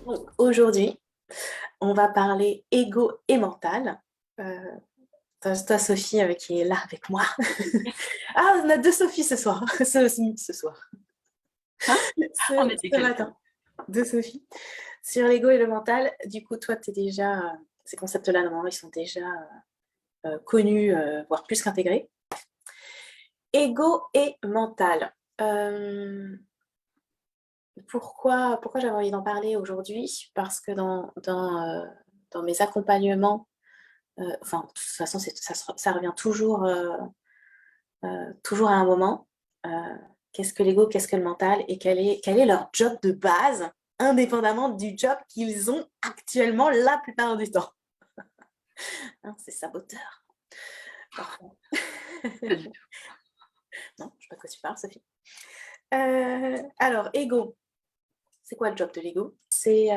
Donc, aujourd'hui, on va parler ego et mental. Toi, Sophie, qui est là avec moi. Ah, on a deux Sophie ce soir. Ce soir. Hein? On était Ce quelques. matin. Deux Sophie. Sur l'ego et le mental, du coup, toi, tu es déjà. Ces concepts-là, normalement, ils sont déjà connus, voire plus qu'intégrés. Ego et mental. Pourquoi j'avais envie d'en parler aujourd'hui? Parce que dans mes accompagnements, enfin, de toute façon, ça revient toujours à un moment. Euh, Qu'est-ce que l'ego, qu'est-ce que le mental et quel est leur job de base, indépendamment du job qu'ils ont actuellement la plupart du temps. Hein, c'est saboteur. Parfois. Pas du tout. Non, je ne sais pas de quoi tu parles, Sophie. Alors, ego, c'est quoi le job de l'ego? C'est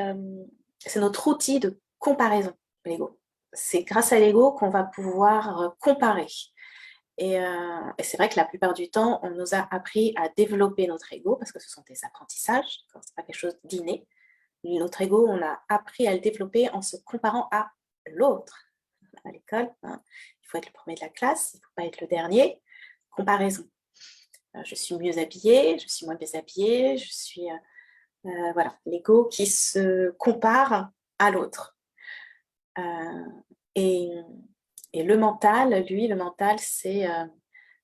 notre outil de comparaison, l'ego. C'est grâce à l'ego qu'on va pouvoir comparer. Et c'est vrai que la plupart du temps, on nous a appris à développer notre ego parce que ce sont des apprentissages, ce n'est pas quelque chose d'inné. Notre ego, on a appris à le développer en se comparant à l'autre. À l'école, hein, il faut être le premier de la classe, il ne faut pas être le dernier. Comparaison. Je suis mieux habillée, je suis moins bien habillée, voilà, l'ego qui se compare à l'autre. Et, et le mental, lui,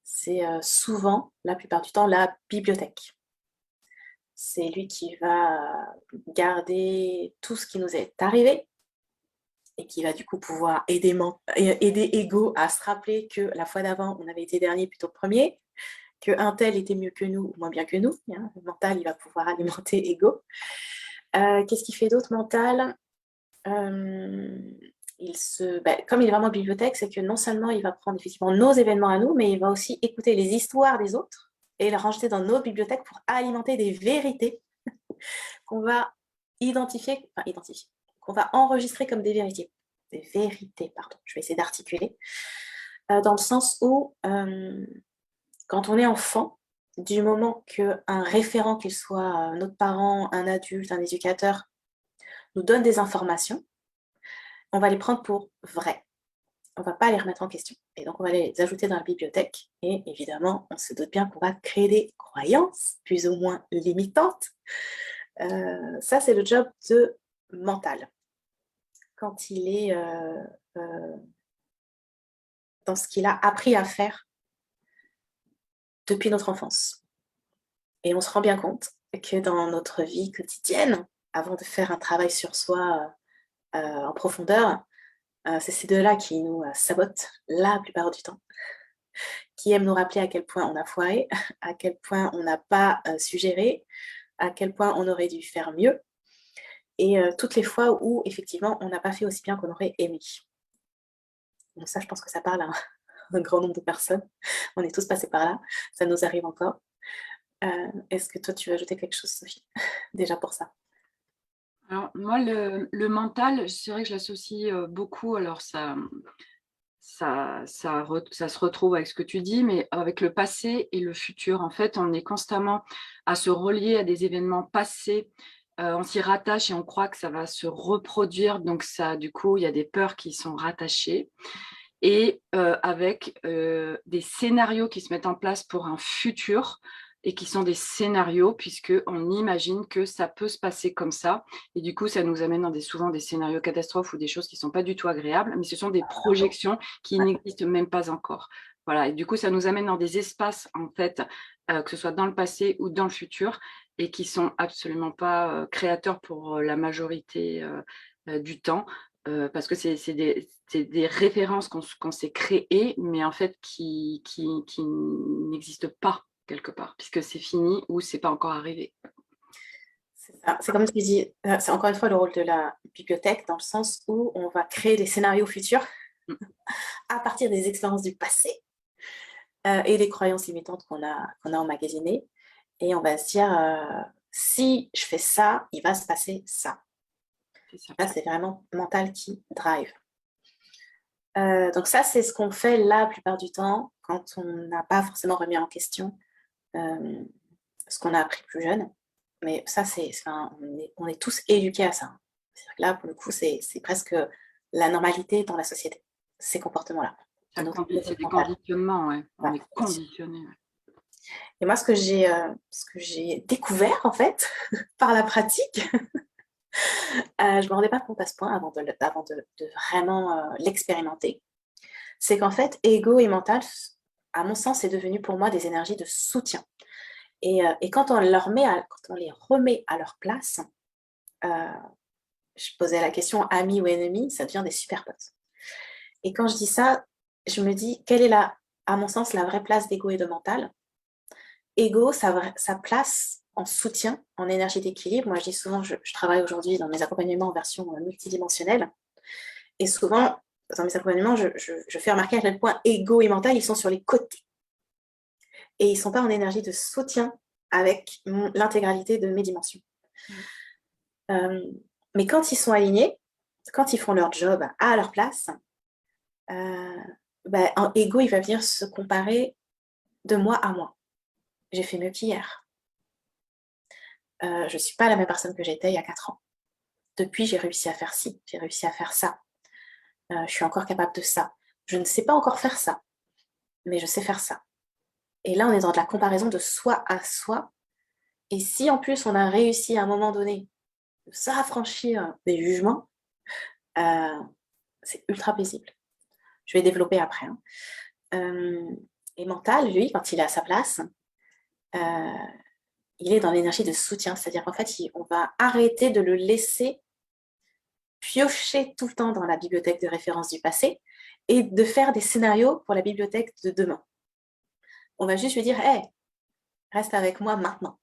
c'est souvent, la plupart du temps, la bibliothèque. C'est lui qui va garder tout ce qui nous est arrivé et qui va du coup pouvoir aider Ego à se rappeler que la fois d'avant, on avait été dernier plutôt que premier, qu'un tel était mieux que nous ou moins bien que nous. Hein. Le mental, il va pouvoir alimenter Ego. Qu'est-ce qu'il fait d'autre, mental? Comme il est vraiment bibliothèque, c'est que non seulement il va prendre effectivement nos événements à nous, mais il va aussi écouter les histoires des autres et les rajouter dans nos bibliothèques pour alimenter des vérités qu'on va qu'on va enregistrer comme des vérités, pardon. Je vais essayer d'articuler, dans le sens où quand on est enfant, du moment qu'un référent, qu'il soit notre parent, un adulte, un éducateur, nous donne des informations, on va les prendre pour vraies. On ne va pas les remettre en question. Et donc, on va les ajouter dans la bibliothèque. Et évidemment, on se doute bien qu'on va créer des croyances plus ou moins limitantes. Ça, c'est le job de mental. Quand il est dans ce qu'il a appris à faire depuis notre enfance. Et on se rend bien compte que dans notre vie quotidienne, avant de faire un travail sur soi en profondeur, c'est ces deux-là qui nous sabotent la plupart du temps, qui aiment nous rappeler à quel point on a foiré, à quel point on n'a pas suggéré, à quel point on aurait dû faire mieux, et toutes les fois où, effectivement, on n'a pas fait aussi bien qu'on aurait aimé. Donc ça, je pense que ça parle à un grand nombre de personnes. On est tous passés par là, ça nous arrive encore. Est-ce que toi, tu veux ajouter quelque chose, Sophie? Déjà pour ça. Alors, moi, le mental, c'est vrai que je l'associe beaucoup. Alors, ça se retrouve avec ce que tu dis, mais avec le passé et le futur. En fait, on est constamment à se relier à des événements passés. On s'y rattache et on croit que ça va se reproduire. Donc, ça, du coup, il y a des peurs qui sont rattachées. Et avec des scénarios qui se mettent en place pour un futur et qui sont des scénarios puisqu'on imagine que ça peut se passer comme ça. Et du coup, ça nous amène dans souvent des scénarios catastrophes ou des choses qui ne sont pas du tout agréables, mais ce sont des projections qui n'existent même pas encore. Voilà, et du coup, ça nous amène dans des espaces, en fait, que ce soit dans le passé ou dans le futur, et qui sont absolument pas créateurs pour la majorité du temps. Parce que c'est des références qu'on s'est créées, mais en fait qui n'existent pas quelque part, puisque c'est fini ou c'est pas encore arrivé. C'est ça. C'est comme tu dis, c'est encore une fois le rôle de la bibliothèque, dans le sens où on va créer des scénarios futurs Mm. à partir des expériences du passé et des croyances limitantes qu'on a emmagasinées. Et on va se dire, si je fais ça, il va se passer ça. C'est ça. Là, c'est vraiment mental qui drive. Donc ça, c'est ce qu'on fait la plupart du temps quand on n'a pas forcément remis en question ce qu'on a appris plus jeune. Mais ça, enfin, on est tous éduqués à ça, hein. C'est-à-dire que là, pour le coup, c'est presque la normalité dans la société, ces comportements-là, de C'est notre des mental. conditionnements, ouais. On Voilà, est bien sûr. conditionné, ouais. Et moi, ce que j'ai découvert, en fait, par la pratique, je me rendais pas compte à ce point avant de vraiment, l'expérimenter. C'est qu'en fait, ego et mental, à mon sens, c'est devenu pour moi des énergies de soutien. Et quand quand on les remet à leur place, heu, je posais la question ami ou ennemi, ça devient des super potes. Et quand je dis ça, je me dis: quelle est à mon sens, la vraie place d'ego et de mental? Ego, sa place en soutien, en énergie d'équilibre. Moi, je dis souvent, je travaille aujourd'hui dans mes accompagnements en version multidimensionnelle. Et souvent, dans mes accompagnements, je fais remarquer à quel point ego et mental, ils sont sur les côtés. Et ils ne sont pas en énergie de soutien avec l'intégralité de mes dimensions. Mmh. Euh, mais quand ils sont alignés, quand ils font leur job à leur place, en ego, il va venir se comparer de moi à moi. J'ai fait mieux qu'hier. Je ne suis pas la même personne que j'étais il y a 4 ans. Depuis, j'ai réussi à faire ci, j'ai réussi à faire ça. Je suis encore capable de ça. Je ne sais pas encore faire ça, mais je sais faire ça. Et là, on est dans de la comparaison de soi à soi. Et si en plus, on a réussi à un moment donné de s'affranchir des jugements, euh, c'est ultra paisible. Je vais développer après, hein. Euh, et mental, lui, quand il est à sa place, euh, il est dans l'énergie de soutien. C'est-à-dire qu'en fait, on va arrêter de le laisser piocher tout le temps dans la bibliothèque de référence du passé et de faire des scénarios pour la bibliothèque de demain. On va juste lui dire, hey, reste avec moi maintenant,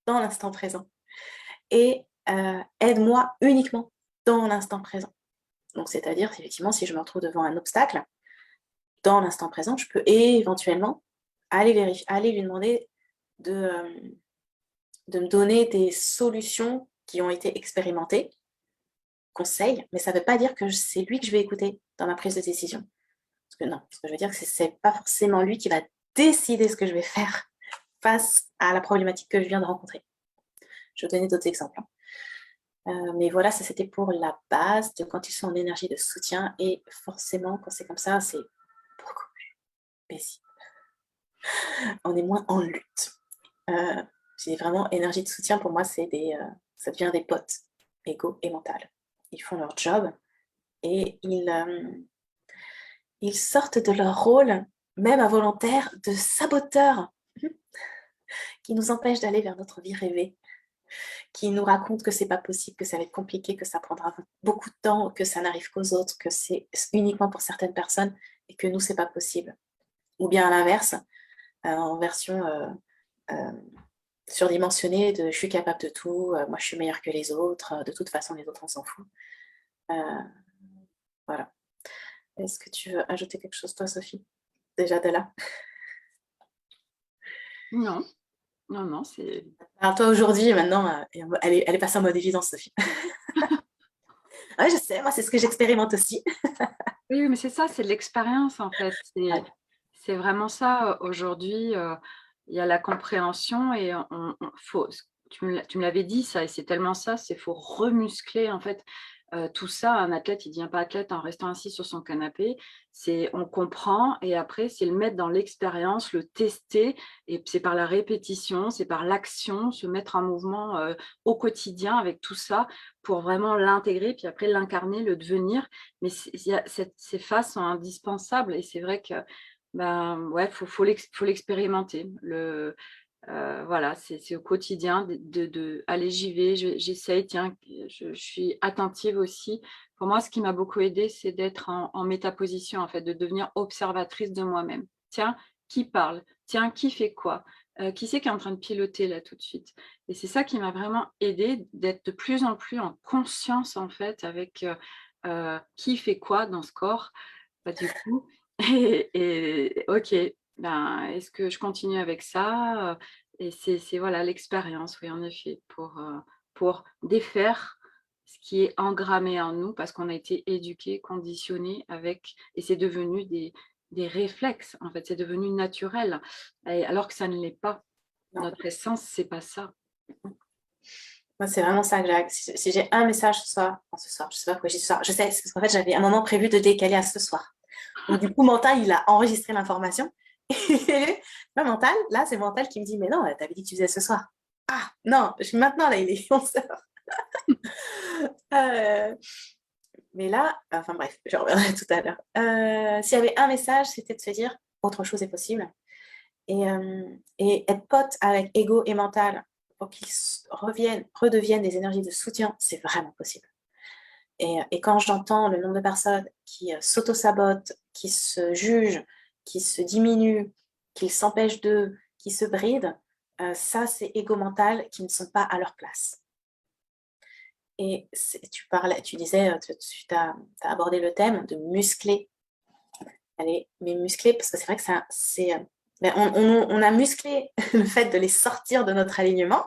dans l'instant présent. Et aide-moi uniquement dans l'instant présent. Donc, c'est-à-dire, effectivement, si je me retrouve devant un obstacle, dans l'instant présent, je peux éventuellement aller vérifier, aller lui demander de, euh, de me donner des solutions qui ont été expérimentées, conseils, mais ça ne veut pas dire que c'est lui que je vais écouter dans ma prise de décision. Parce que non, ce que je veux dire, c'est que ce n'est pas forcément lui qui va décider ce que je vais faire face à la problématique que je viens de rencontrer. Je vais donner d'autres exemples, hein. Mais voilà, ça c'était pour la base de quand ils sont en énergie de soutien. Et forcément, quand c'est comme ça, c'est beaucoup plus paisible. On est moins en lutte. J'ai vraiment énergie de soutien, pour moi, ça devient des potes, égaux et mental. Ils font leur job et ils sortent de leur rôle, même involontaire, de saboteurs qui nous empêchent d'aller vers notre vie rêvée, qui nous racontent que c'est pas possible, que ça va être compliqué, que ça prendra beaucoup de temps, que ça n'arrive qu'aux autres, que c'est uniquement pour certaines personnes et que nous, c'est pas possible. Ou bien à l'inverse, en version euh, surdimensionnée de je suis capable de tout, moi je suis meilleure que les autres, de toute façon les autres on s'en fout. Euh, voilà. Est-ce que tu veux ajouter quelque chose toi, Sophie? Déjà de là. Non, non, non, c'est Alors toi aujourd'hui, maintenant, elle est passée en mode évidence, Sophie. Ouais, je sais, moi c'est ce que j'expérimente aussi. oui, mais c'est ça, c'est de l'expérience, en fait. Ouais. C'est vraiment ça, aujourd'hui, il y a la compréhension et on faut tu me l'avais dit ça et c'est tellement ça, c'est faut remuscler, en fait, tout ça. Un athlète, il ne devient pas athlète en restant assis sur son canapé. C'est on comprend et après, c'est le mettre dans l'expérience, le tester et c'est par la répétition, c'est par l'action, se mettre en mouvement, au quotidien avec tout ça pour vraiment l'intégrer, puis après l'incarner, le devenir. Mais ces phases sont indispensables et c'est vrai que, ben, ouais, faut l'expérimenter. Voilà, c'est au quotidien allez, j'y vais, j'essaye, tiens, je suis attentive aussi. Pour moi, ce qui m'a beaucoup aidée, c'est d'être en métaposition, en fait, de devenir observatrice de moi-même. Tiens, qui parle? Tiens, qui fait quoi? Qui c'est qui est en train de piloter là tout de suite? Et c'est ça qui m'a vraiment aidée, d'être de plus en plus en conscience, en fait, avec, qui fait quoi dans ce corps, bah, du coup et OK, ben, est-ce que je continue avec ça? Et c'est voilà l'expérience, oui, en effet, pour défaire ce qui est engrammé en nous parce qu'on a été éduqués, conditionnés avec et c'est devenu des réflexes, en fait, c'est devenu naturel et alors que ça ne l'est pas. Non. Notre essence, c'est pas ça. Moi, c'est vraiment ça que j'ai. Si j'ai un message ce soir, je sais pas pourquoi j'ai dit ce soir, je sais, c'est parce qu'en fait, j'avais un moment prévu de décaler à ce soir. Donc, du coup, mental, il a enregistré l'information. Et le mental, là, c'est mental qui me dit, mais non, t'avais dit que tu faisais ce soir. Ah, non, maintenant, là, il est 11h. Mais là, enfin bref, je reviendrai tout à l'heure. S'il y avait un message, c'était de se dire, autre chose est possible. Et être pote avec ego et mental pour qu'ils redeviennent des énergies de soutien, c'est vraiment possible. Et quand j'entends le nombre de personnes qui s'auto-sabotent, qui se jugent, qui se diminuent, qui s'empêchent d'eux, qui se brident, ça, c'est ego mental qui ne sont pas à leur place. Et tu disais, tu as abordé le thème de muscler. Allez, mais muscler, parce que c'est vrai que on a musclé le fait de les sortir de notre alignement.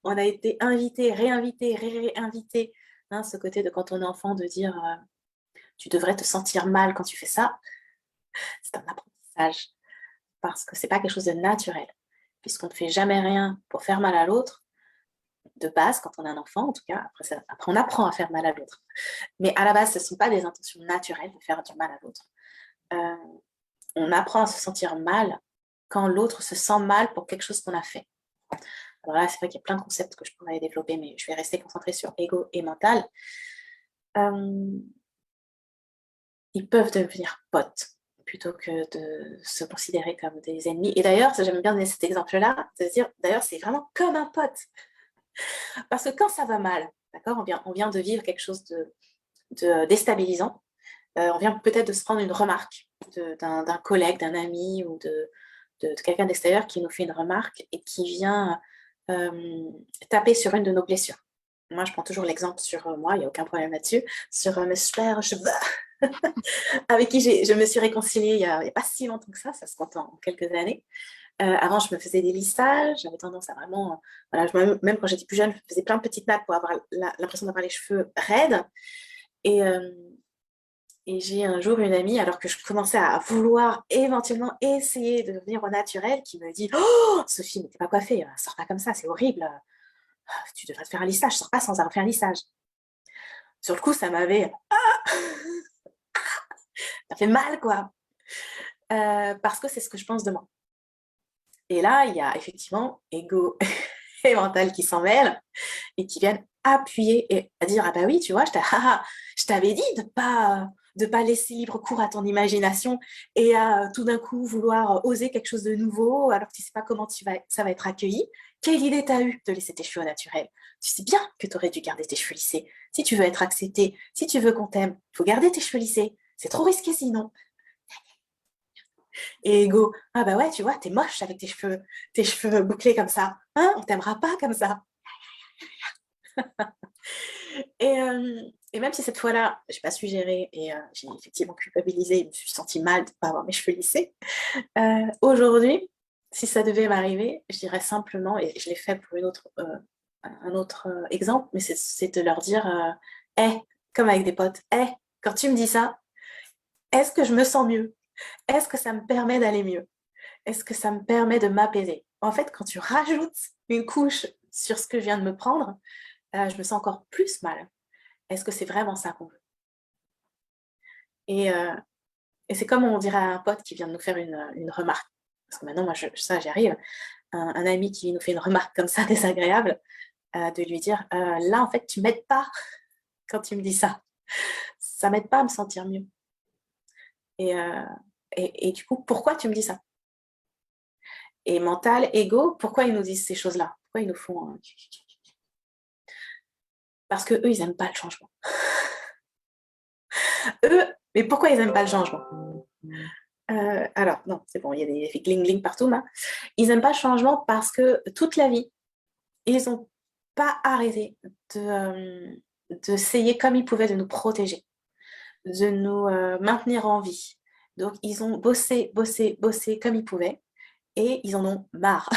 On a été invité, réinvité, réinvité. Hein, ce côté de quand on est enfant, de dire tu devrais te sentir mal quand tu fais ça. C'est un apprentissage. Parce que c'est pas quelque chose de naturel. Puisqu'on ne fait jamais rien pour faire mal à l'autre, de base, quand on est un enfant, en tout cas, après on apprend à faire mal à l'autre. Mais à la base, ce ne sont pas des intentions naturelles de faire du mal à l'autre. On apprend à se sentir mal quand l'autre se sent mal pour quelque chose qu'on a fait. Alors là, c'est vrai qu'il y a plein de concepts que je pourrais développer, mais je vais rester concentrée sur ego et mental. Ils peuvent devenir potes plutôt que de se considérer comme des ennemis. Et d'ailleurs, j'aime bien donner cet exemple-là, de se dire, d'ailleurs, c'est vraiment comme un pote. Parce que quand ça va mal, d'accord, on vient de vivre quelque chose de déstabilisant, on vient peut-être de se prendre une remarque d'un collègue, d'un ami ou de quelqu'un d'extérieur qui nous fait une remarque et qui vient taper sur une de nos blessures. Moi, je prends toujours l'exemple sur moi, il n'y a aucun problème là-dessus, sur mes super cheveux avec qui je me suis réconciliée il n'y a pas si longtemps que ça se compte en quelques années. Avant, je me faisais des lissages, j'avais tendance à vraiment, voilà, même quand j'étais plus jeune, je faisais plein de petites nattes pour avoir l'impression d'avoir les cheveux raides. Et, et j'ai un jour une amie, alors que je commençais à vouloir éventuellement essayer de devenir au naturel, qui me dit oh, Sophie, mais t'es pas coiffée, sors pas comme ça, c'est horrible. Tu devrais te faire un lissage, sors pas sans avoir fait un lissage. Sur le coup, ça m'avait. Ça fait mal, quoi. Parce que c'est ce que je pense de moi. Et là, il y a effectivement ego et mental qui s'en mêlent et qui viennent appuyer et à dire ah bah oui, tu vois, je t'avais dit de pas laisser libre cours à ton imagination et à tout d'un coup vouloir oser quelque chose de nouveau alors que tu sais pas comment ça va être accueilli. Quelle idée t'as eu de laisser tes cheveux naturels? Tu sais bien que tu aurais dû garder tes cheveux lissés. Si tu veux être accepté, si tu veux qu'on t'aime, il faut garder tes cheveux lissés. C'est trop risqué sinon. Et Ego, ah bah ouais, tu vois, t'es moche avec tes cheveux bouclés comme ça. Hein, on t'aimera pas comme ça. Et même si cette fois-là, j'ai pas su gérer et j'ai effectivement culpabilisé, je me suis sentie mal de ne pas avoir mes cheveux lissés. Aujourd'hui, si ça devait m'arriver, je dirais simplement, et je l'ai fait pour un autre exemple, mais c'est de leur dire, hey, comme avec des potes, hey, quand tu me dis ça, est-ce que je me sens mieux? Est-ce que ça me permet d'aller mieux? Est-ce que ça me permet de m'apaiser? En fait, quand tu rajoutes une couche sur ce que je viens de me prendre, je me sens encore plus mal. Est-ce que c'est vraiment ça qu'on veut? Et c'est comme on dirait à un pote qui vient de nous faire une remarque. Parce que maintenant, moi, ça, j'y arrive. Un ami qui nous fait une remarque comme ça, désagréable, de lui dire là, en fait, tu m'aides pas quand tu me dis ça. Ça m'aide pas à me sentir mieux. Et, euh, et du coup, pourquoi tu me dis ça? Et mental, ego, pourquoi ils nous disent ces choses-là? Pourquoi ils nous font. Parce qu'eux, ils n'aiment pas le changement. Eux, mais pourquoi ils n'aiment pas le changement? Alors, non, c'est bon, il y a des effets gling-gling partout, là. Ils n'aiment pas le changement parce que toute la vie, ils n'ont pas arrêté d'essayer comme ils pouvaient de nous protéger, de nous maintenir en vie. Donc, ils ont bossé, bossé, bossé comme ils pouvaient et ils en ont marre.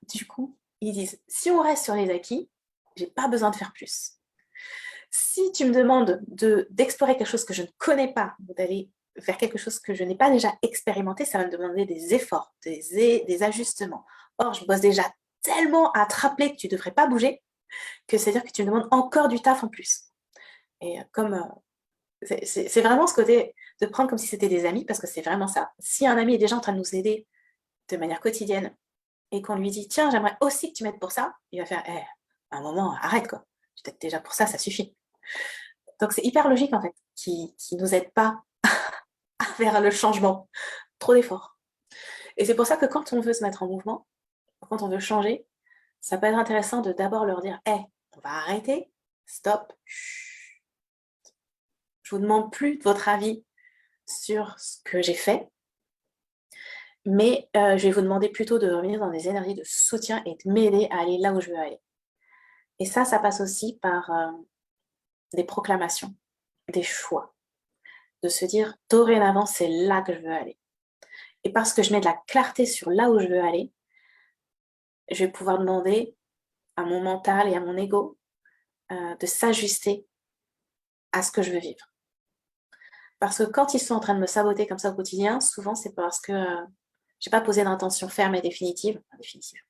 Du coup, ils disent, si on reste sur les acquis, j'ai pas besoin de faire plus. Si tu me demandes d'explorer quelque chose que je ne connais pas, d'aller vers quelque chose que je n'ai pas déjà expérimenté, ça va me demander des efforts, des ajustements. Or, je bosse déjà tellement à te rappeler que tu devrais pas bouger, que c'est-à-dire que tu me demandes encore du taf en plus. Et comme, c'est vraiment ce côté de prendre comme si c'était des amis, parce que c'est vraiment ça. Si un ami est déjà en train de nous aider de manière quotidienne et qu'on lui dit: «Tiens, j'aimerais aussi que tu m'aides pour ça», il va faire: «Eh, à un moment, arrête quoi, tu t'aides déjà pour ça suffit». Donc c'est hyper logique en fait, qui nous aide pas vers le changement. Trop d'efforts. Et c'est pour ça que quand on veut se mettre en mouvement, quand on veut changer, ça peut être intéressant de d'abord leur dire: «Eh, on va arrêter, stop, chut, je vous demande plus de votre avis sur ce que j'ai fait, mais je vais vous demander plutôt de revenir dans des énergies de soutien et de m'aider à aller là où je veux aller». Et ça passe aussi par, des proclamations, des choix, de se dire: «Dorénavant, c'est là que je veux aller». Et parce que je mets de la clarté sur là où je veux aller, je vais pouvoir demander à mon mental et à mon ego, de s'ajuster à ce que je veux vivre. Parce que quand ils sont en train de me saboter comme ça au quotidien, souvent c'est parce que, j'ai pas posé d'intention ferme et définitive, enfin définitive,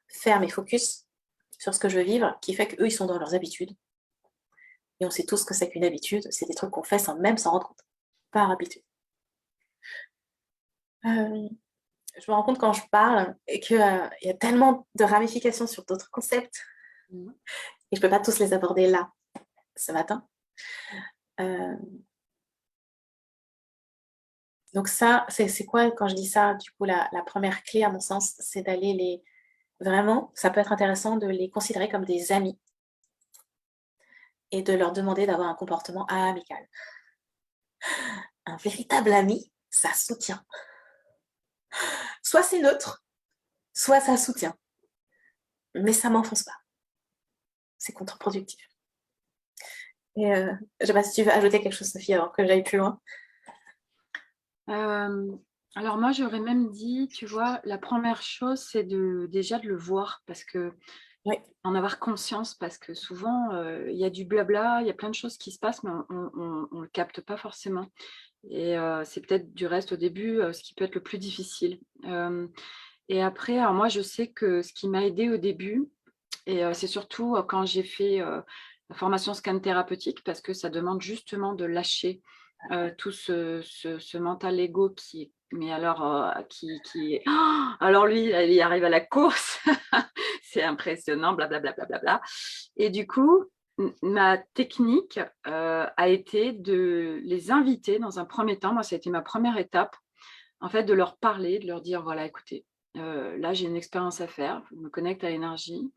ferme et focus sur ce que je veux vivre, qui fait qu'eux, ils sont dans leurs habitudes. Et on sait tous ce que c'est qu'une habitude, c'est des trucs qu'on fait sans même s'en rendre compte, par habitude. Hem, je me rends compte quand je parle et que, il y a tellement de ramifications sur d'autres concepts Mmh. et je peux pas tous les aborder là, ce matin. Heu, donc ça, c'est quoi quand je dis ça, du coup, la 1re clé à mon sens, c'est d'aller les vraiment, ça peut être intéressant de les considérer comme des amis et de leur demander d'avoir un comportement amical. Un véritable ami, ça soutient. Soit c'est neutre, soit ça soutient, mais ça m'enfonce pas. C'est contre-productif. Et je sais pas si tu veux ajouter quelque chose, Sophie, avant que j'aille plus loin? Hem, alors moi, j'aurais même dit, tu vois, la première chose, c'est déjà de le voir parce que Oui, en avoir conscience parce que souvent, il y a du blabla, il y a plein de choses qui se passent, mais on le capte pas forcément et c'est peut-être du reste au début, ce qui peut être le plus difficile. Et après, alors moi, je sais que ce qui m'a aidée au début et c'est surtout, quand j'ai fait, la formation scan thérapeutique parce que ça demande justement de lâcher, tout ce mental ego qui mais alors, qui alors lui, il y arrive à la course, c'est impressionnant, blablabla, et du coup, ma technique, a été de les inviter dans un premier temps, moi ça a été ma première étape, en fait, de leur parler, de leur dire: «Voilà, écoutez, là j'ai une expérience à faire, je me connecte à l'énergie,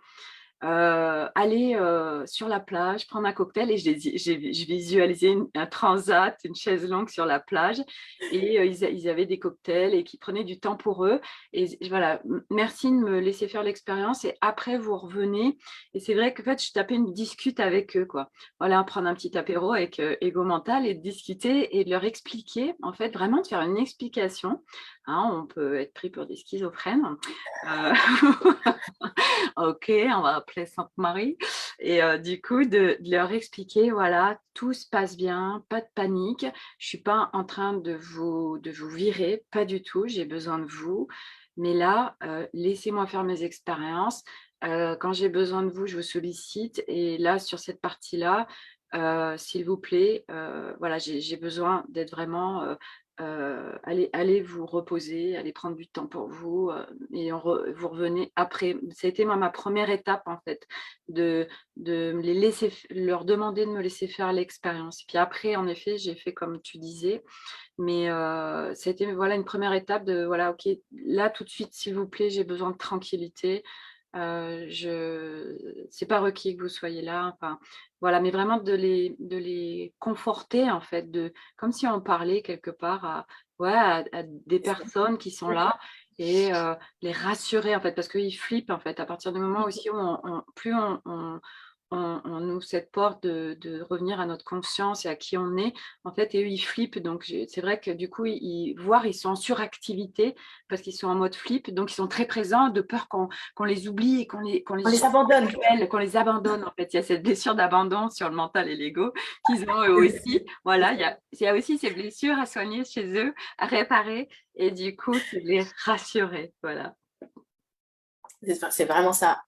aller, sur la plage, prendre un cocktail» et je visualisais un transat, une chaise longue sur la plage et ils avaient des cocktails et qui prenaient du temps pour eux et voilà, merci de me laisser faire l'expérience et après vous revenez et c'est vrai qu'en fait, je tapais une discute avec eux, quoi. Voilà, prendre un petit apéro avec, Ego Mental et de discuter et de leur expliquer, en fait, vraiment de faire une explication, hein. On peut être pris pour des schizophrènes, heu OK, on va appeler Sainte Marie et du coup de leur expliquer: «Voilà, tout se passe bien, pas de panique. Je suis pas en train de vous virer, pas du tout, j'ai besoin de vous. Mais là, laissez-moi faire mes expériences. Quand j'ai besoin de vous, je vous sollicite et là, sur cette partie-là, s'il vous plaît, voilà, j'ai besoin d'être vraiment, allez vous reposer, allez prendre du temps pour vous, et vous revenez après. Ça a été moi ma première étape en fait, de me les laisser leur demander de me laisser faire l'expérience. Puis après en effet, j'ai fait comme tu disais, mais ça a été voilà une première étape de voilà, OK, là tout de suite s'il vous plaît, j'ai besoin de tranquillité. Je c'est pas requis que vous soyez là, enfin voilà, mais vraiment de les conforter en fait, de comme si on parlait quelque part à ouais, à des personnes qui sont là et les rassurer en fait, parce qu'ils flippent en fait. À partir du moment aussi où plus on ouvre cette porte de revenir à notre conscience et à qui on est, en fait et eux ils flippent donc c'est vrai que du coup ils sont en suractivité parce qu'ils sont en mode flip, donc ils sont très présents de peur qu'on les oublie et qu'on les on les jette abandonne. à la poubelle, qu'on les abandonne en fait. Il y a cette blessure d'abandon sur le mental et l'ego qu'ils ont eux aussi. Voilà, il y a aussi ces blessures à soigner chez eux, à réparer et du coup, c'est de les rassurer, voilà. C'est vraiment ça.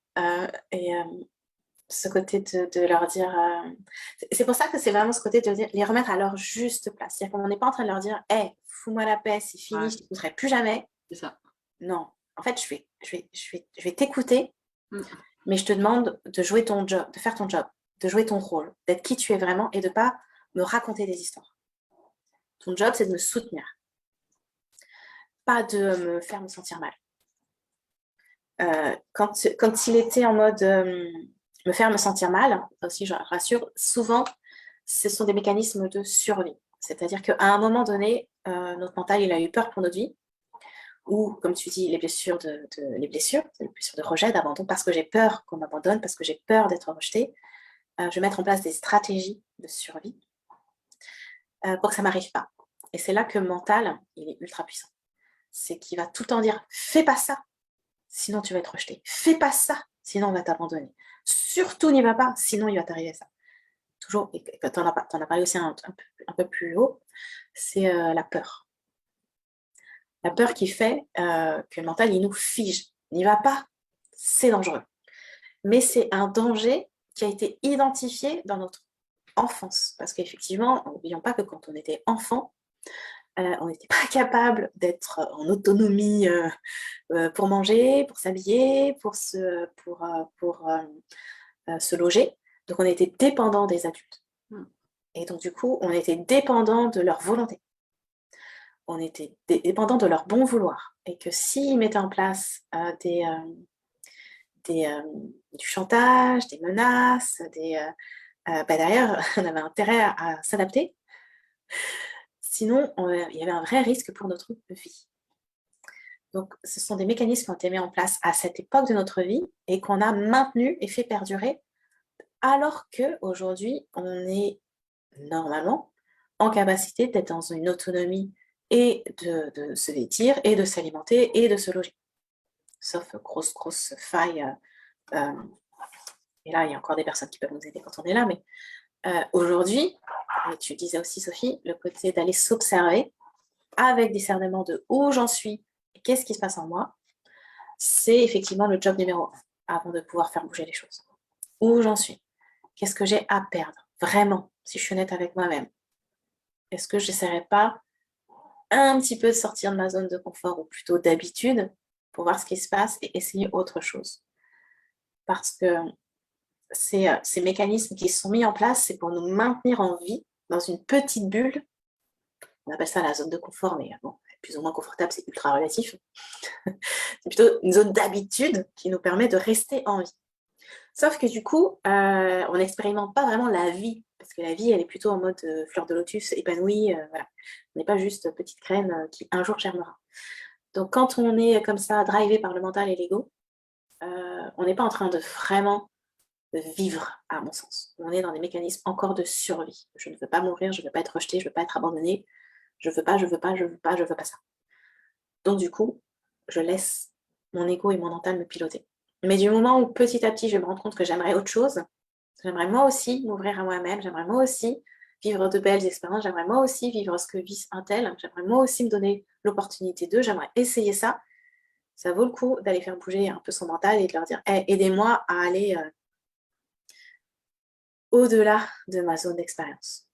Ce côté de leur dire... c'est pour ça que c'est vraiment ce côté de les remettre à leur juste place. C'est-à-dire qu'on n'est pas en train de leur dire hey, fous-moi la paix, c'est fini, Ouais. je ne t'écouterai plus jamais. C'est ça. Non. En fait, je vais t'écouter, mais je te demande de jouer ton job, de faire ton job, de jouer ton rôle, d'être qui tu es vraiment et de ne pas me raconter des histoires. Ton job, c'est de me soutenir, pas de me faire me sentir mal. Quand il était en mode me faire me sentir mal, aussi je rassure, souvent ce sont des mécanismes de survie. C'est-à-dire qu'à un moment donné, notre mental il a eu peur pour notre vie, ou comme tu dis, les blessures les blessures de rejet, d'abandon, parce que j'ai peur qu'on m'abandonne, parce que j'ai peur d'être rejetée, je vais mettre en place des stratégies de survie pour que ça ne m'arrive pas. Et c'est là que le mental, il est ultra puissant. C'est qu'il va tout le temps dire « fais pas ça », sinon tu vas être rejeté. Fais pas ça, sinon on va t'abandonner. Surtout n'y va pas, sinon il va t'arriver ça. Toujours, et tu en as parlé aussi un peu plus haut, c'est la peur. La peur qui fait que le mental, il nous fige. N'y va pas, c'est dangereux. Mais c'est un danger qui a été identifié dans notre enfance. Parce qu'effectivement, n'oublions pas que quand on était enfant, on n'était pas capable d'être en autonomie pour manger, pour s'habiller, pour se loger. Donc, on était dépendant des adultes. Et donc, du coup, on était dépendant de leur volonté. On était dépendant de leur bon vouloir. Et que s'ils mettaient en place du chantage, des menaces, derrière, on avait intérêt à s'adapter. Sinon, il y avait un vrai risque pour notre vie. Donc, ce sont des mécanismes qui ont été mis en place à cette époque de notre vie et qu'on a maintenu et fait perdurer, alors qu'aujourd'hui, on est normalement en capacité d'être dans une autonomie et de se vêtir et de s'alimenter et de se loger. Sauf grosse faille. Et là, il y a encore des personnes qui peuvent nous aider quand on est là, mais aujourd'hui, et tu disais aussi, Sophie, le côté d'aller s'observer avec discernement de où j'en suis et qu'est-ce qui se passe en moi, c'est effectivement le job numéro 1 avant de pouvoir faire bouger les choses. Où j'en suis? Qu'est-ce que j'ai à perdre? Vraiment, si je suis honnête avec moi-même. Est-ce que je n'essaierai pas un petit peu de sortir de ma zone de confort, ou plutôt d'habitude, pour voir ce qui se passe et essayer autre chose? Parce que ces mécanismes qui sont mis en place, c'est pour nous maintenir en vie dans une petite bulle. On appelle ça la zone de confort, mais bon, plus ou moins confortable, c'est ultra relatif. C'est plutôt une zone d'habitude qui nous permet de rester en vie. Sauf que du coup, on n'expérimente pas vraiment la vie, parce que la vie, elle est plutôt en mode fleur de lotus, épanouie. Voilà. On n'est pas juste petite graine qui un jour germera. Donc quand on est comme ça, drivé par le mental et l'ego, on n'est pas en train de vraiment vivre, à mon sens. On est dans des mécanismes encore de survie. Je ne veux pas mourir, je ne veux pas être rejeté, je ne veux pas être abandonné, je veux pas ça. Donc du coup, je laisse mon ego et mon mental me piloter. Mais du moment où petit à petit, je vais me rendre compte que j'aimerais autre chose, j'aimerais moi aussi m'ouvrir à moi-même, j'aimerais moi aussi vivre de belles expériences, j'aimerais moi aussi vivre ce que vit un tel, j'aimerais moi aussi me donner l'opportunité d'eux, j'aimerais essayer ça. Ça vaut le coup d'aller faire bouger un peu son mental et de leur dire hey, aidez-moi à aller au-delà de ma zone d'expérience.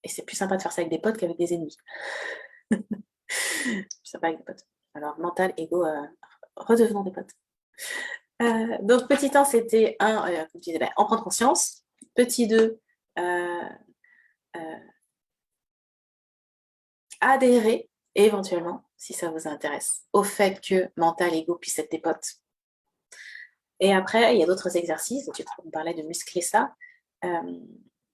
Et c'est plus sympa de faire ça avec des potes qu'avec des ennemis. Plus sympa avec des potes. Alors, mental, ego, redevenons des potes. Donc, petit 1, c'était comme tu disais, en prendre conscience. Petit 2, adhérer éventuellement, si ça vous intéresse, au fait que mental, ego puissent être des potes. Et après, il y a d'autres exercices. On parlait de muscler ça.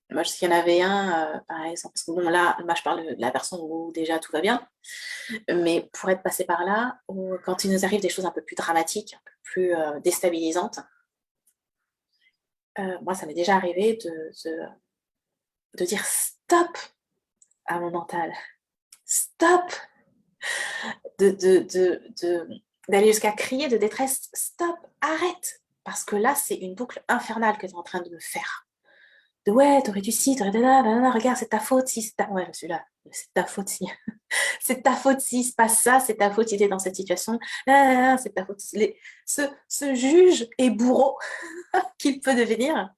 Moi, s'il y en avait un, par exemple, parce que bon, là, je parle de la version où déjà tout va bien, mais pour être passé par là, où, quand il nous arrive des choses un peu plus dramatiques, un peu plus déstabilisantes, moi, ça m'est déjà arrivé de dire stop à mon mental. Stop! D'aller jusqu'à crier de détresse, stop, arrête! Parce que là, c'est une boucle infernale que tu es en train de me faire. De ouais, t'aurais dû ci, t'aurais dû là, regarde, c'est ta faute si, c'est ta... Ouais, je suis là, c'est ta faute si. C'est ta faute s'il se passe ça, c'est ta faute si tu es dans cette situation, c'est ta faute. Ce juge et bourreau qu'il peut devenir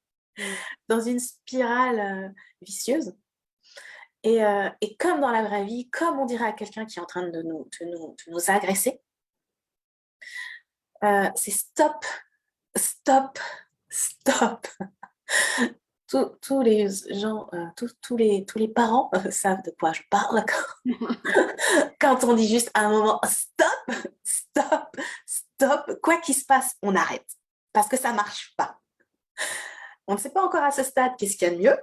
dans une spirale vicieuse. Et comme dans la vraie vie, comme on dirait à quelqu'un qui est en train de nous agresser, c'est stop, stop, stop. Tous les gens, tous les parents savent de quoi je parle quand on dit juste à un moment stop, stop, stop, quoi qu'il se passe, on arrête. Parce que ça ne marche pas. On ne sait pas encore à ce stade qu'est-ce qu'il y a de mieux,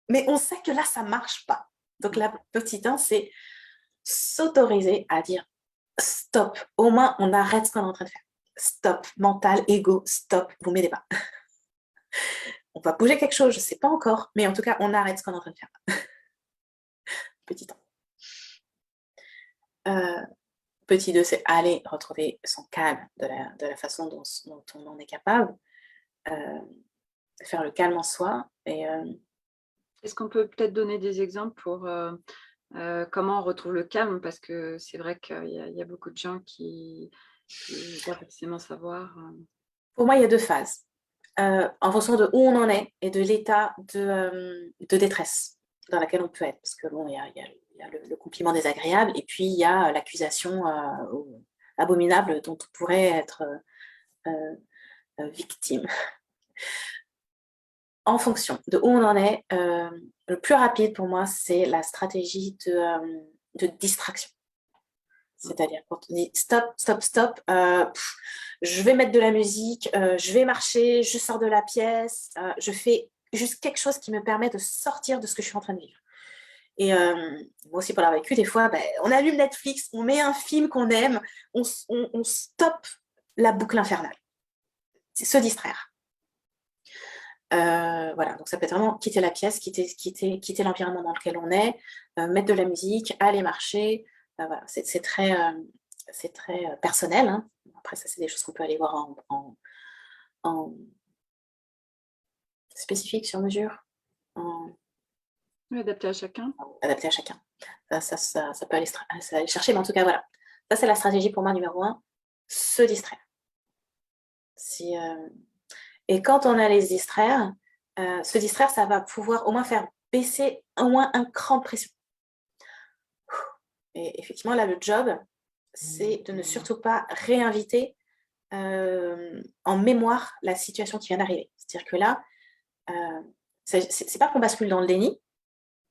mais on sait que là, ça ne marche pas. Donc la petite 1, c'est s'autoriser à dire stop. Au moins, on arrête ce qu'on est en train de faire. Stop, mental, ego, stop, vous m'aidez pas. On va bouger quelque chose, je ne sais pas encore, mais en tout cas, on arrête ce qu'on est en train de faire. Petit 1. Petit 2, c'est aller retrouver son calme de la façon dont on en est capable, faire le calme en soi. Est-ce qu'on peut peut-être donner des exemples pour comment on retrouve le calme? Parce que c'est vrai qu'il y a beaucoup de gens qui ne vont pas forcément savoir. Pour moi, il y a 2 phases, en fonction de où on en est et de l'état de détresse dans laquelle on peut être. Parce que bon, il y a le compliment désagréable et puis il y a l'accusation abominable dont on pourrait être victime. En fonction de où on en est, le plus rapide pour moi, c'est la stratégie de distraction. C'est-à-dire quand on dit stop, stop, stop, je vais mettre de la musique, je vais marcher, je sors de la pièce, je fais juste quelque chose qui me permet de sortir de ce que je suis en train de vivre. Et moi aussi, pour l'avoir vécu, des fois, on allume Netflix, on met un film qu'on aime, on stoppe la boucle infernale. C'est se distraire. Voilà, donc ça peut être vraiment quitter la pièce, quitter l'environnement dans lequel on est, mettre de la musique, aller marcher. Voilà, c'est très personnel. Hein. Après, ça, c'est des choses qu'on peut aller voir en spécifique, sur mesure, Adapté à chacun. adapté à chacun. Ça peut aller chercher, mais en tout cas, voilà. Ça, c'est la stratégie pour moi numéro 1, se distraire. Et quand on allait se distraire, ça va pouvoir au moins faire baisser au moins un cran de pression. Et effectivement, là, le job, c'est de ne surtout pas réinviter en mémoire la situation qui vient d'arriver. C'est-à-dire que là, c'est pas qu'on bascule dans le déni,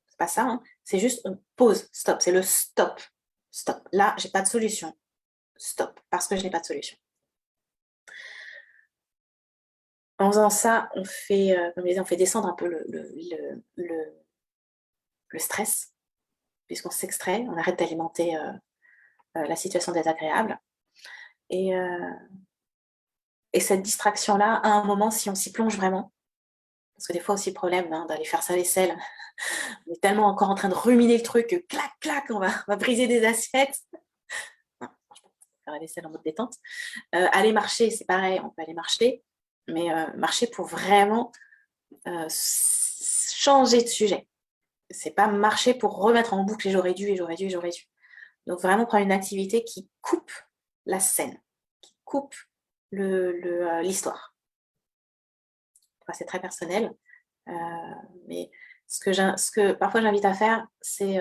c'est pas ça, hein, c'est juste pause, stop, c'est le stop, stop. Là, j'ai pas de solution, stop, parce que je n'ai pas de solution. En faisant ça, on fait, comme je disais, on fait descendre un peu le stress, puisqu'on s'extrait, on arrête d'alimenter la situation désagréable. Et cette distraction-là, à un moment, si on s'y plonge vraiment, parce que des fois aussi le problème d'aller faire sa vaisselle, on est tellement encore en train de ruminer le truc que clac, clac, on va briser des assiettes. Non, franchement, faire la vaisselle en mode détente. Aller marcher, c'est pareil, on peut aller marcher, mais marcher pour vraiment changer de sujet. C'est pas marcher pour remettre en boucle et j'aurais dû. Donc vraiment prendre une activité qui coupe la scène, qui coupe l'histoire. Enfin, c'est très personnel, mais ce que parfois j'invite à faire, c'est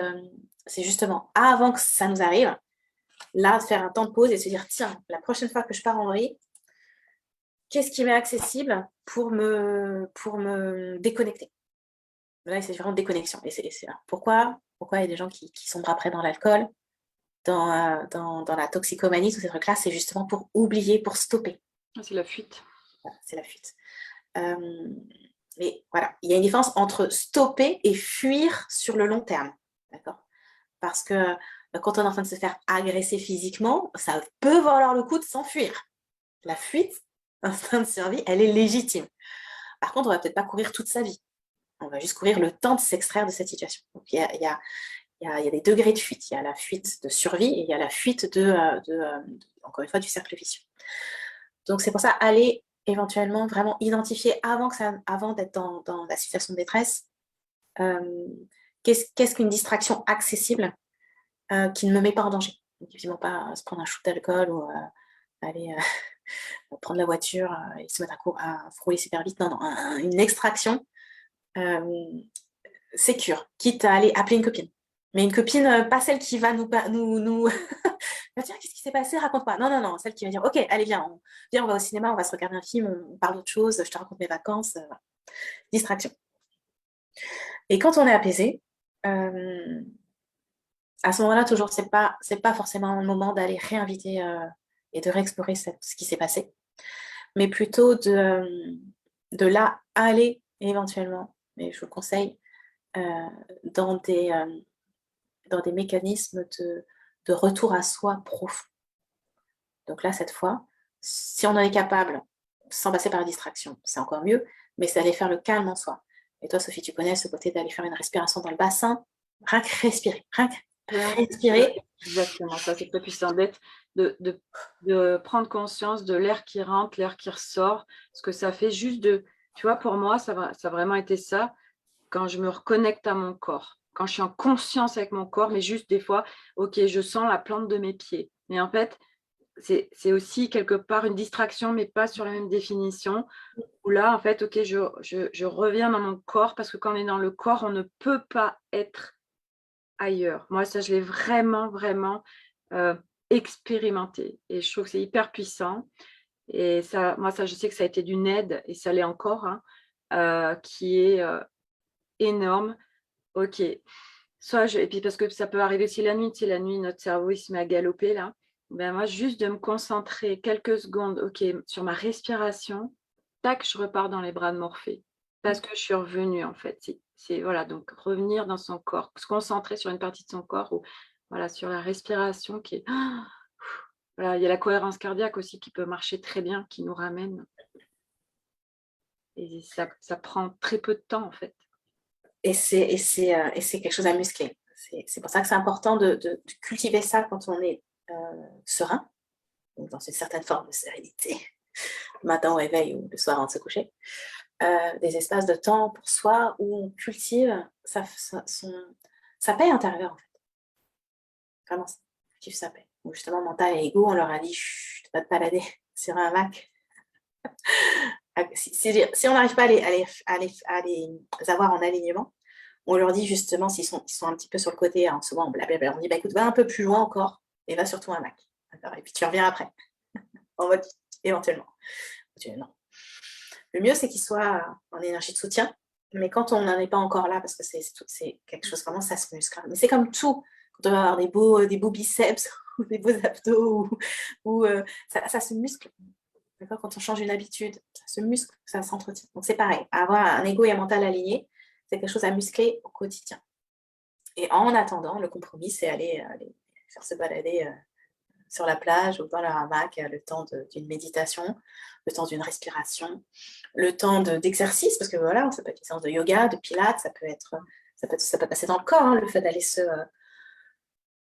justement, avant que ça nous arrive, là, de faire un temps de pause et de se dire, tiens, la prochaine fois que je pars en vrille, qu'est-ce qui m'est accessible pour me déconnecter. Là, c'est vraiment déconnexion. Et pourquoi il y a des gens qui sombrent après dans l'alcool, dans la toxicomanie, tous ces trucs-là, c'est justement pour oublier, pour stopper. C'est la fuite. Voilà, c'est la fuite. Mais voilà, il y a une différence entre stopper et fuir sur le long terme. D'accord ? Parce que quand on est en train de se faire agresser physiquement, ça peut valoir le coup de s'enfuir. La fuite, instinct de survie, elle est légitime. Par contre, on ne va peut-être pas courir toute sa vie. On va juste courir le temps de s'extraire de cette situation. Donc, il y a des degrés de fuite. Il y a la fuite de survie et il y a la fuite encore une fois, du cercle vicieux. Donc, c'est pour ça, aller éventuellement vraiment identifier avant d'être dans la situation de détresse, qu'est-ce qu'une distraction accessible qui ne me met pas en danger. Donc effectivement pas se prendre un shoot d'alcool ou aller prendre la voiture et se mettre à rouler super vite. Non, non, une extraction sécure, quitte à aller appeler une copine. Mais une copine, pas celle qui va nous tiens, qu'est-ce qui s'est passé? Raconte-moi. Non, non, non, celle qui va dire, ok, allez, viens, on va au cinéma, on va se regarder un film, on parle d'autre chose, je te raconte mes vacances. Voilà. Distraction. Et quand on est apaisé, à ce moment-là, toujours, c'est pas forcément un moment d'aller réinviter et de réexplorer ce qui s'est passé, mais plutôt de là aller éventuellement, et je vous le conseille, euh, dans dans des mécanismes de retour à soi profond. Donc là, cette fois, si on en est capable, sans passer par la distraction, c'est encore mieux, mais c'est d'aller faire le calme en soi. Et toi, Sophie, tu connais ce côté d'aller faire une respiration dans le bassin, rien que respirer, rien que Ouais, respirer. exactement, ça c'est très puissant de prendre conscience de l'air qui rentre, l'air qui ressort, ce que ça fait juste tu vois, pour moi, ça a vraiment été ça, quand je me reconnecte à mon corps, quand je suis en conscience avec mon corps, mais juste des fois, ok, je sens la plante de mes pieds. Mais en fait, c'est aussi quelque part une distraction, mais pas sur la même définition, où là, en fait, ok, je reviens dans mon corps, parce que quand on est dans le corps, on ne peut pas être ailleurs. Moi, ça, je l'ai vraiment, vraiment expérimenté et je trouve que c'est hyper puissant. Et ça, moi, ça, je sais que ça a été d'une aide et ça l'est encore, hein, qui est énorme. Ok. Et puis parce que ça peut arriver aussi la nuit, tu sais, la nuit, notre cerveau, il se met à galoper là. Ben moi, juste de me concentrer quelques secondes, ok, sur ma respiration, tac, je repars dans les bras de Morphée. Parce que je suis revenue, en fait. Voilà, donc revenir dans son corps, se concentrer sur une partie de son corps ou voilà, sur la respiration qui est. Voilà, il y a la cohérence cardiaque aussi qui peut marcher très bien, qui nous ramène. Et ça prend très peu de temps, en fait. Et c'est quelque chose à muscler. C'est pour ça que c'est important de cultiver ça quand on est serein, donc dans une certaine forme de sérénité, le matin au réveil ou le soir avant de se coucher. Des espaces de temps pour soi où on cultive sa paix intérieure, en fait. Vraiment, cultive sa paix. Où justement, mental et ego, on leur a dit, chut, va te balader sur un Mac. Si on n'arrive pas à les avoir en alignement, on leur dit justement, s'ils sont un petit peu sur le côté, hein, souvent blablabla, on dit, bah, écoute, va un peu plus loin encore et va sur ton hamac. Et puis tu reviens après, en mode éventuellement. Non. Le mieux, c'est qu'ils soient en énergie de soutien, mais quand on n'en est pas encore là, parce que c'est quelque chose, vraiment, ça se muscle. Mais c'est comme tout, quand on va avoir des beaux biceps ou des beaux abdos, ça se muscle. D'accord. Quand on change une habitude, ça se muscle, ça s'entretient. Donc c'est pareil, avoir un ego et un mental aligné, c'est quelque chose à muscler au quotidien. Et en attendant, le compromis, c'est aller faire se balader sur la plage ou dans le hamac, le temps d'une méditation, le temps d'une respiration, le temps d'exercice, parce que voilà, ça peut être une séance de yoga, de pilates, ça peut passer dans le corps, hein, le fait d'aller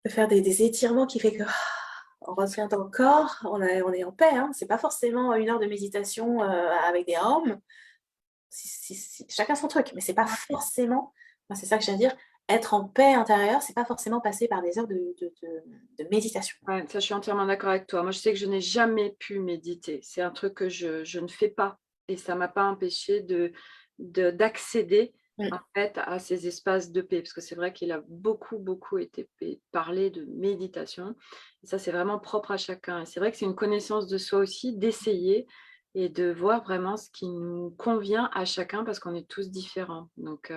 de faire des étirements qui fait que on revient dans le corps, on est en paix. Hein. C'est pas forcément 1 heure de méditation avec des hommes. Chacun son truc, mais c'est pas forcément, c'est ça que je viens de dire, être en paix intérieure, c'est pas forcément passer par des heures de méditation. Ouais, ça, je suis entièrement d'accord avec toi. Moi, je sais que je n'ai jamais pu méditer. C'est un truc que je ne fais pas et ça ne m'a pas empêché d'accéder Mm. en fait à ces espaces de paix parce que c'est vrai qu'il a beaucoup, beaucoup été parlé de méditation. Et ça, c'est vraiment propre à chacun. Et c'est vrai que c'est une connaissance de soi aussi, d'essayer et de voir vraiment ce qui nous convient à chacun parce qu'on est tous différents. Donc,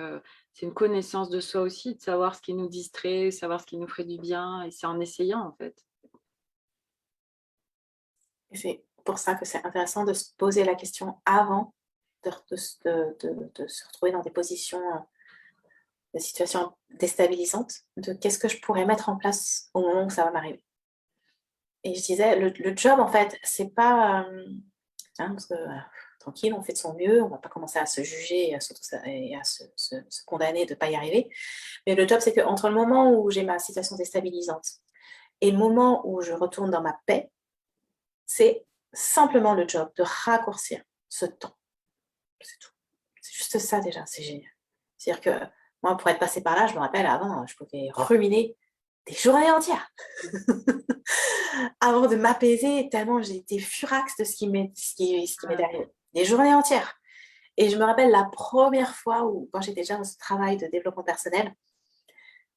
c'est une connaissance de soi aussi, de savoir ce qui nous distrait, savoir ce qui nous ferait du bien et c'est en essayant en fait. Et c'est pour ça que c'est intéressant de se poser la question avant de se retrouver dans des positions, des situations déstabilisantes, de qu'est-ce que je pourrais mettre en place au moment où ça va m'arriver. Et je disais, le job, en fait, c'est pas, hein, parce que tranquille, on fait de son mieux, on va pas commencer à se juger et à se condamner de ne pas y arriver. Mais le job, c'est qu'entre le moment où j'ai ma situation déstabilisante et le moment où je retourne dans ma paix, c'est simplement le job de raccourcir ce temps. C'est tout. C'est juste ça déjà, c'est génial. C'est-à-dire que moi, pour être passée par là, je me rappelle avant, je pouvais ruminer des journées entières avant de m'apaiser, tellement j'ai été furax de ce qui m'est arrivé. Des journées entières. Et je me rappelle la première fois où, quand j'étais déjà dans ce travail de développement personnel,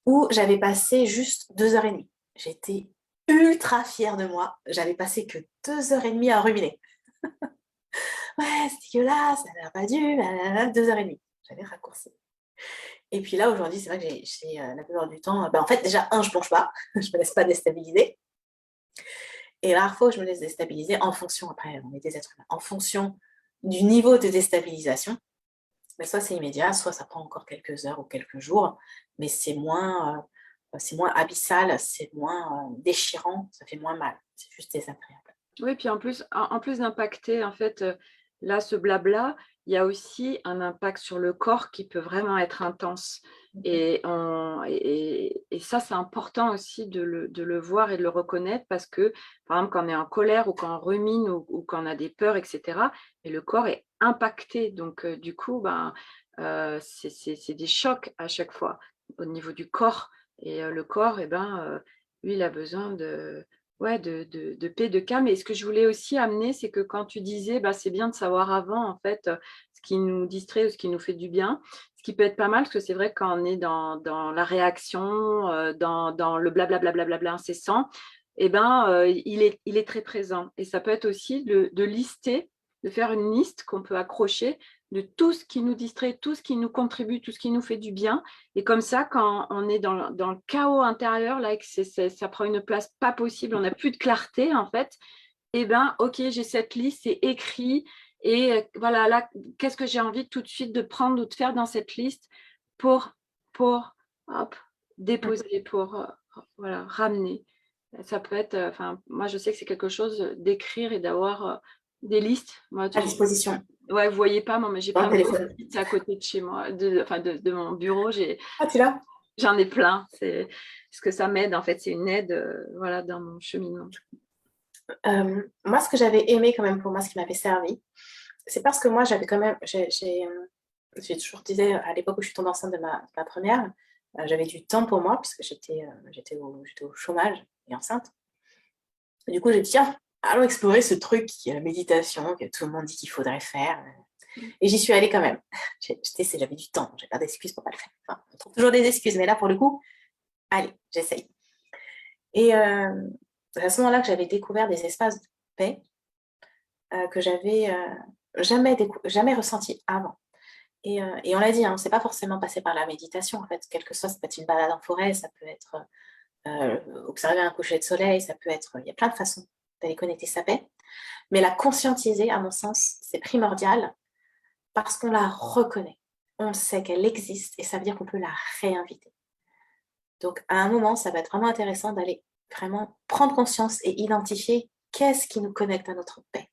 où j'avais passé juste 2 heures et demie. J'étais ultra fière de moi. J'avais passé que 2 heures et demie à ruminer. Ouais, c'est dégueulasse, ça n'a pas dû, 2 heures et demie. J'avais raccourci. Et puis là, aujourd'hui, c'est vrai que j'ai la plupart du temps, en fait, déjà, je plonge pas, je me laisse pas déstabiliser. Et la rare fois où je me laisse déstabiliser, en fonction, après, on est des êtres humains, en fonction du niveau de déstabilisation, mais soit c'est immédiat, soit ça prend encore quelques heures ou quelques jours, mais c'est moins abyssal, c'est moins déchirant, ça fait moins mal, c'est juste désagréable. Oui, puis en plus d'impacter, en fait, là, ce blabla, il y a aussi un impact sur le corps qui peut vraiment être intense. Et ça, c'est important aussi de le voir et de le reconnaître parce que, par exemple, quand on est en colère ou quand on rumine ou quand on a des peurs, etc., et le corps est impacté. Donc, du coup, c'est des chocs à chaque fois au niveau du corps. Et le corps, lui, il a besoin ouais, de paix, de calme. Et ce que je voulais aussi amener, c'est que quand tu disais, c'est bien de savoir avant, en fait, ce qui nous distrait ou ce qui nous fait du bien, ce qui peut être pas mal, parce que c'est vrai que quand on est dans la réaction, dans le blablabla incessant, il est très présent. Et ça peut être aussi de lister, de faire une liste qu'on peut accrocher de tout ce qui nous distrait, tout ce qui nous contribue, tout ce qui nous fait du bien. Et comme ça, quand on est dans le chaos intérieur, là, et que ça prend une place pas possible, on n'a plus de clarté, en fait, ok, j'ai cette liste, c'est écrit. Et voilà, là, qu'est-ce que j'ai envie tout de suite de prendre ou de faire dans cette liste pour hop, déposer, pour voilà, ramener. Ça peut être, moi, je sais que c'est quelque chose d'écrire et d'avoir des listes. Moi, À disposition, ouais, vous voyez pas, moi, mais j'ai dans le plein de téléphone. post-it à côté de chez moi, de mon bureau. Ah, tu l'as? J'en ai plein. C'est ce que ça m'aide, en fait, c'est une aide, voilà, dans mon cheminement. Moi, ce que j'avais aimé quand même pour moi, ce qui m'avait servi, c'est parce que moi, j'avais quand même, j'ai toujours disais à l'époque où je suis tombée enceinte de ma première, j'avais du temps pour moi puisque j'étais au chômage et enceinte. Et du coup, j'ai dit, tiens, allons explorer ce truc qui est la méditation, que tout le monde dit qu'il faudrait faire. Et j'y suis allée quand même. J'avais du temps, j'ai pas d'excuses pour pas le faire. Enfin, on trouve toujours des excuses, mais là, pour le coup, allez, j'essaye. Et c'est à ce moment-là que j'avais découvert des espaces de paix que j'avais jamais ressenti avant. Et on l'a dit, hein, c'est pas forcément passé par la méditation, en fait, quel que soit, ça peut être une balade en forêt, ça peut être observer un coucher de soleil, ça peut être, il y a plein de façons d'aller connecter sa paix, mais la conscientiser, à mon sens, c'est primordial parce qu'on la reconnaît, on sait qu'elle existe et ça veut dire qu'on peut la réinviter. Donc à un moment, ça va être vraiment intéressant d'aller vraiment prendre conscience et identifier qu'est-ce qui nous connecte à notre paix.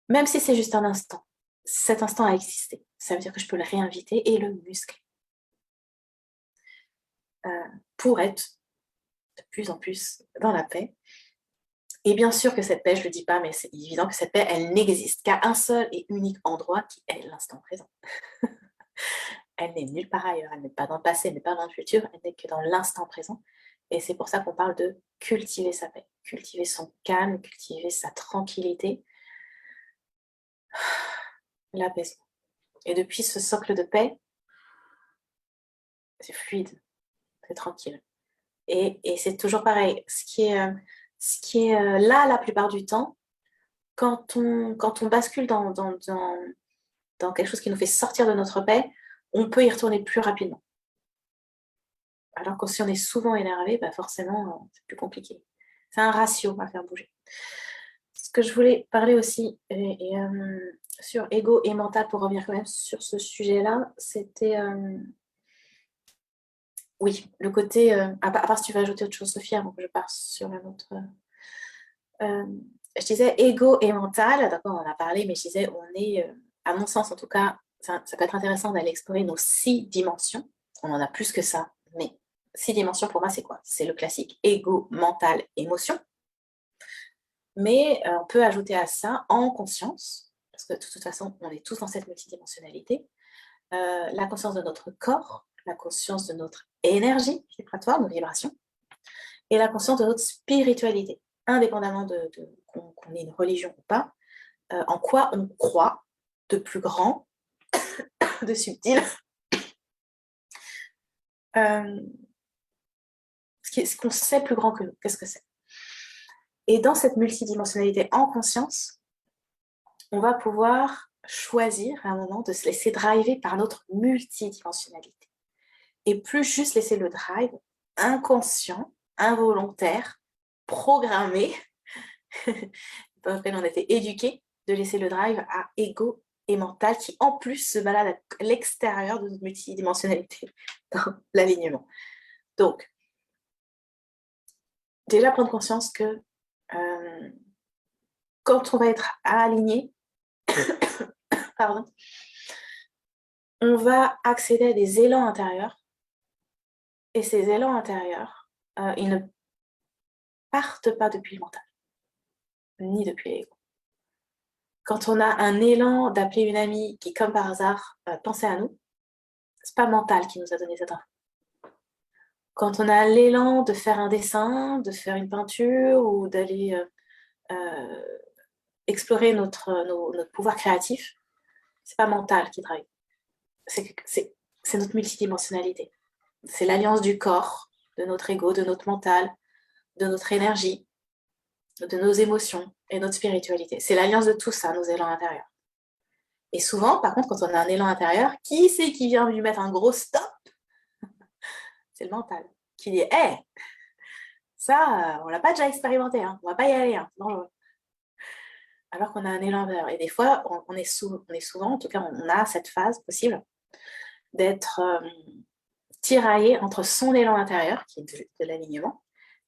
Même si c'est juste un instant, cet instant a existé. Ça veut dire que je peux le réinviter et le muscler pour être de plus en plus dans la paix. Et bien sûr que cette paix, je ne le dis pas, mais c'est évident que cette paix, elle n'existe qu'à un seul et unique endroit qui est l'instant présent. Elle n'est nulle part ailleurs, elle n'est pas dans le passé, elle n'est pas dans le futur, elle n'est que dans l'instant présent. Et c'est pour ça qu'on parle de cultiver sa paix, cultiver son calme, cultiver sa tranquillité, l'apaisement. Et depuis ce socle de paix, c'est fluide, c'est tranquille. Et c'est toujours pareil. Ce qui est là la plupart du temps, quand on bascule dans quelque chose qui nous fait sortir de notre paix, on peut y retourner plus rapidement. Alors que si on est souvent énervé, forcément, c'est plus compliqué. C'est un ratio à faire bouger. Ce que je voulais parler aussi sur ego et mental, pour revenir quand même sur ce sujet-là, c'était oui, le côté, à part si tu veux ajouter autre chose, Sophie, avant que je parte sur un autre. Je disais ego et mental, d'accord, on en a parlé, mais je disais, on est, à mon sens en tout cas, ça peut être intéressant d'aller explorer nos 6 dimensions. On en a plus que ça, mais 6 dimensions pour moi, c'est quoi? C'est le classique ego, mental, émotion. Mais on peut ajouter à ça en conscience, parce que de toute façon, on est tous dans cette multidimensionnalité, la conscience de notre corps, la conscience de notre énergie vibratoire, nos vibrations, et la conscience de notre spiritualité, indépendamment qu'on ait une religion ou pas, en quoi on croit de plus grand, de subtil, ce qu'on sait plus grand que nous, qu'est-ce que c'est. Et dans cette multidimensionnalité en conscience, on va pouvoir choisir à un moment de se laisser driver par notre multidimensionnalité. Et plus juste laisser le drive inconscient, involontaire, programmé, dans lequel on a été éduqué, de laisser le drive à ego et mental qui en plus se balade à l'extérieur de notre multidimensionnalité dans l'alignement. Donc, déjà prendre conscience que quand on va être aligné, pardon, on va accéder à des élans intérieurs. Et ces élans intérieurs, ils ne partent pas depuis le mental, ni depuis l'ego. Quand on a un élan d'appeler une amie qui, comme par hasard, pensait à nous, c'est pas mental qui nous a donné cette info. Quand on a l'élan de faire un dessin, de faire une peinture ou d'aller explorer notre pouvoir créatif, c'est pas mental qui drive. C'est notre multidimensionnalité. C'est l'alliance du corps, de notre ego, de notre mental, de notre énergie, de nos émotions et notre spiritualité. C'est l'alliance de tout ça, nos élans intérieurs. Et souvent, par contre, quand on a un élan intérieur, qui c'est qui vient lui mettre un gros stop? C'est le mental, qui dit « Hey, ça, on l'a pas déjà expérimenté, hein, on va pas y aller, hein, c'est dangereux. » Alors qu'on a un élan intérieur. Et des fois, on est souvent, en tout cas, on a cette phase possible d'être tiraillé entre son élan intérieur, qui est de l'alignement,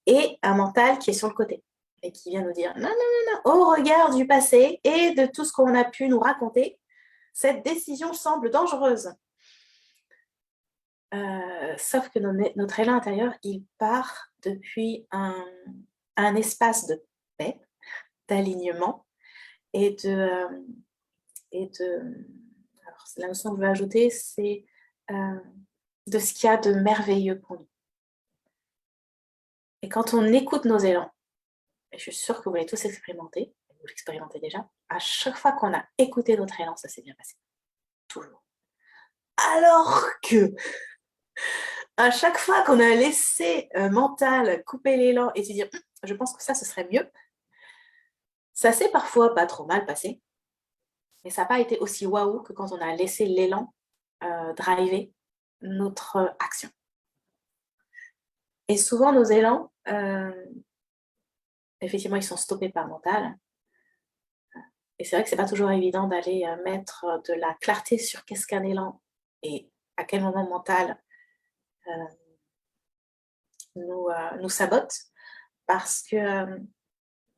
et un mental qui est sur le côté et qui vient nous dire non, non, non, non, au regard du passé et de tout ce qu'on a pu nous raconter, cette décision semble dangereuse. Sauf que notre élan intérieur, il part depuis un espace de paix, d'alignement et de alors, la notion que je veux ajouter, c'est de ce qu'il y a de merveilleux pour nous. Et quand on écoute nos élans, et je suis sûre que vous l'avez tous expérimenté, vous l'expérimentez déjà, à chaque fois qu'on a écouté notre élan, ça s'est bien passé. Toujours. Alors que, à chaque fois qu'on a laissé mental couper l'élan et se dire je pense que ça, ce serait mieux, ça s'est parfois pas trop mal passé, mais ça n'a pas été aussi waouh que quand on a laissé l'élan driver notre action. Et souvent, nos élans, effectivement, ils sont stoppés par mental. Et c'est vrai que c'est pas toujours évident d'aller mettre de la clarté sur qu'est-ce qu'un élan et à quel moment mental nous sabote, parce que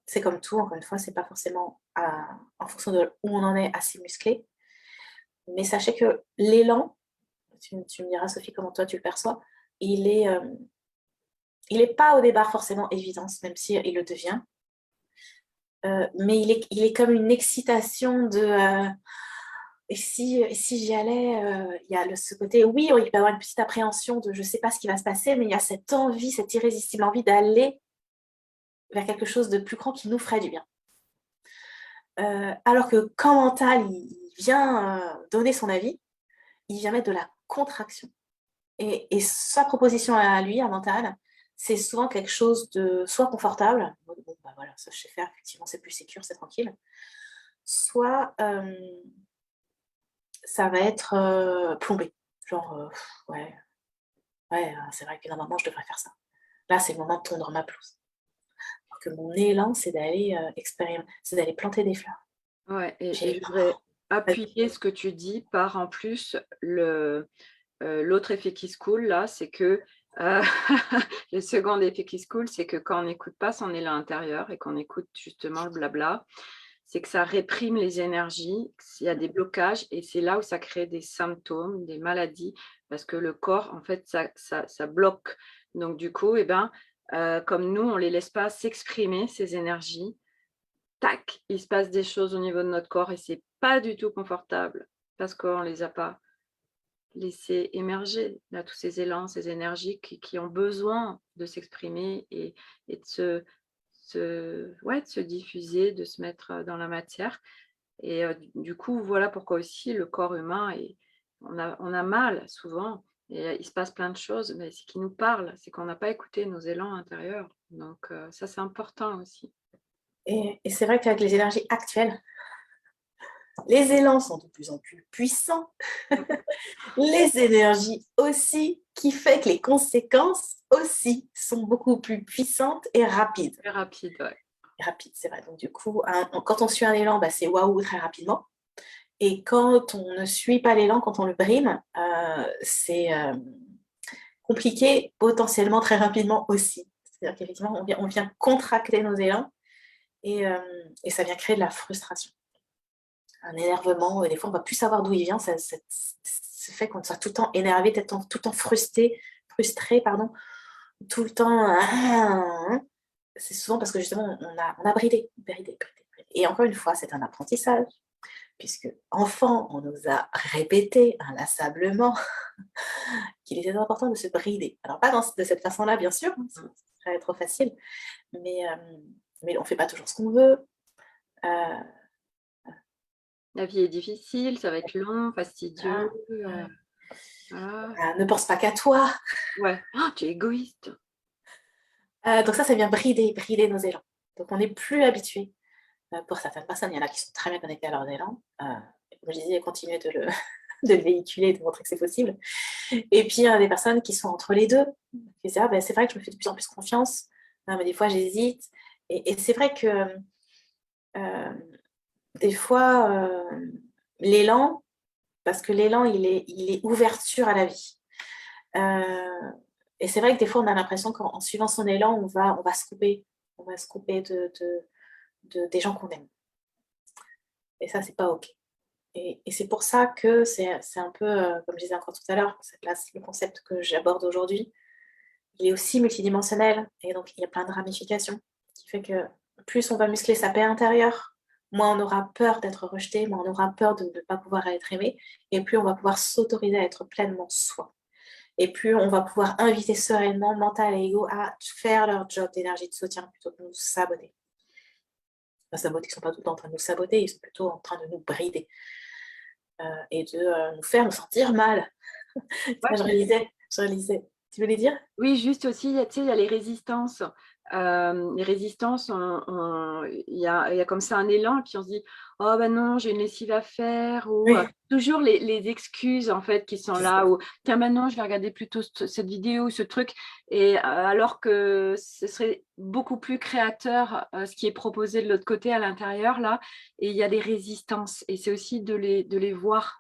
c'est comme tout, encore une fois, c'est pas forcément en fonction de où on en est assez musclé. Mais sachez que l'élan, tu me diras Sophie comment toi tu le perçois, il est pas au départ forcément évident, même si il le devient. Mais il est comme une excitation de et si j'y allais, il y a ce côté, oui, il peut y avoir une petite appréhension de je sais pas ce qui va se passer, mais il y a cette envie, cette irrésistible envie d'aller vers quelque chose de plus grand qui nous ferait du bien. Alors que quand mental, il vient donner son avis, il vient mettre de la contraction. Et sa proposition à lui, à mental, c'est souvent quelque chose de soit confortable, bon, bah voilà, ça je sais faire, effectivement, c'est plus sécure, c'est tranquille, soit ça va être plombé. Genre, ouais, c'est vrai que normalement, je devrais faire ça. Là, c'est le moment de tondre ma pelouse. Alors que mon élan, c'est d'aller expérimenter, c'est d'aller planter des fleurs. Ouais, et je voudrais appuyer ce que tu dis par en plus l'autre effet qui se coule là, c'est que le second effet qui se coule, c'est que quand on n'écoute pas son élan intérieur et qu'on écoute justement le blabla, c'est que ça réprime les énergies, s'il y a des blocages et c'est là où ça crée des symptômes, des maladies, parce que le corps, en fait, ça bloque. Donc du coup, eh ben, comme nous, on ne les laisse pas s'exprimer, ces énergies, tac, il se passe des choses au niveau de notre corps et c'est pas du tout confortable parce qu'on les a pas laisser émerger là, tous ces élans, ces énergies qui ont besoin de s'exprimer et de se diffuser, de se mettre dans la matière. Et du coup, voilà pourquoi aussi le corps humain on a mal souvent et il se passe plein de choses, mais ce qui nous parle, c'est qu'on n'a pas écouté nos élans intérieurs. Donc ça, c'est important aussi. Et c'est vrai qu'avec les énergies actuelles, les élans sont de plus en plus puissants, les énergies aussi, qui fait que les conséquences aussi sont beaucoup plus puissantes et rapides. Très rapide, ouais. Rapide, c'est vrai. Donc du coup, quand on suit un élan, bah, c'est waouh très rapidement. Et quand on ne suit pas l'élan, quand on le brime, c'est compliqué potentiellement très rapidement aussi. C'est-à-dire qu'effectivement, on vient contracter nos élans et ça vient créer de la frustration, un énervement. Et des fois, on ne va plus savoir d'où il vient. Ça fait qu'on soit tout le temps énervé, tout le temps frustré, pardon, tout le temps. C'est souvent parce que justement, on a bridé. Et encore une fois, c'est un apprentissage. Puisque enfant, on nous a répété inlassablement qu'il était important de se brider. Alors pas de cette façon-là, bien sûr, ça serait trop facile, mais on ne fait pas toujours ce qu'on veut. La vie est difficile, ça va être long, fastidieux, voilà. Ne pense pas qu'à toi. Ouais. Oh, tu es égoïste. Donc ça vient brider nos élans. Donc on n'est plus habitué. Pour certaines personnes, il y en a qui sont très bien connectées à leurs élans. Comme je disais, continuer de le, de le véhiculer, de montrer que c'est possible. Et puis, il y a des personnes qui sont entre les deux, qui disent, c'est vrai que je me fais de plus en plus confiance, mais des fois, j'hésite. Et c'est vrai que des fois, l'élan, parce que l'élan, il est ouverture à la vie. Et c'est vrai que des fois, on a l'impression qu'en suivant son élan, on va se couper. On va se couper des gens qu'on aime. Et ça, c'est pas OK. Et c'est pour ça que c'est un peu, comme je disais encore tout à l'heure, le concept que j'aborde aujourd'hui, il est aussi multidimensionnel. Et donc, il y a plein de ramifications qui fait que plus on va muscler sa paix intérieure, moins on aura peur d'être rejeté, moins on aura peur de ne pas pouvoir être aimé, et plus on va pouvoir s'autoriser à être pleinement soi. Et plus on va pouvoir inviter sereinement mental et ego à faire leur job d'énergie de soutien plutôt que de nous saboter. Enfin, saboter, ils ne sont pas tout le temps en train de nous saboter, ils sont plutôt en train de nous brider et de nous faire nous sentir mal. Ouais, Je relisais. Tu voulais dire? oui, juste aussi, tu sais, il y a les résistances. Les résistances, il y a comme ça un élan et puis on se dit: «Oh bah non, j'ai une lessive à faire» ou Oui, toujours les excuses en fait qui sont c'est là ça. ou: «Tiens maintenant je vais regarder plutôt cette vidéo, ce truc» et alors que ce serait beaucoup plus créateur, ce qui est proposé de l'autre côté à l'intérieur là et il y a des résistances et c'est aussi de les voir,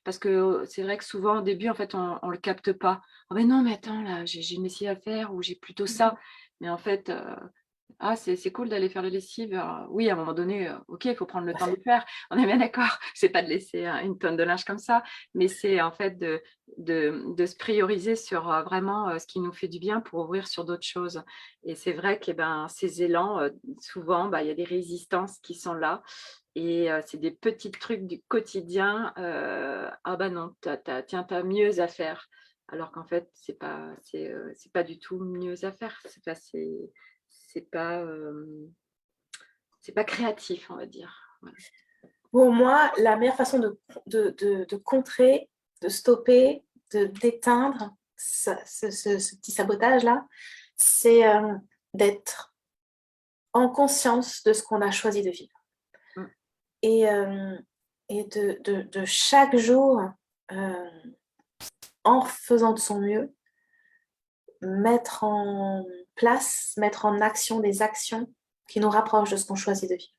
parce que c'est vrai que souvent au début en fait on le capte pas. «Oh mais non, mais attends là, j'ai une lessive à faire ou j'ai plutôt ça». Mais en fait, ah c'est cool d'aller faire la lessive, oui à un moment donné, OK, il faut prendre le Tout à temps de fait. le faire. On est bien d'accord. C'est pas de laisser, une tonne de linge comme ça, mais c'est en fait de se prioriser sur, vraiment, ce qui nous fait du bien pour ouvrir sur d'autres choses et c'est vrai que, ben, ces élans, souvent, bah, il y a des résistances qui sont là et c'est des petits trucs du quotidien, «Ah bah non, tu as mieux à faire». Alors qu'en fait, c'est pas du tout mieux à faire. C'est pas, c'est pas créatif, on va dire. Voilà. Pour moi, la meilleure façon de contrer, de stopper, d'éteindre ce petit sabotage-là, c'est d'être en conscience de ce qu'on a choisi de vivre. Mmh. Et, et de chaque jour, euh, en faisant de son mieux, mettre en place, mettre en action des actions qui nous rapprochent de ce qu'on choisit de vivre.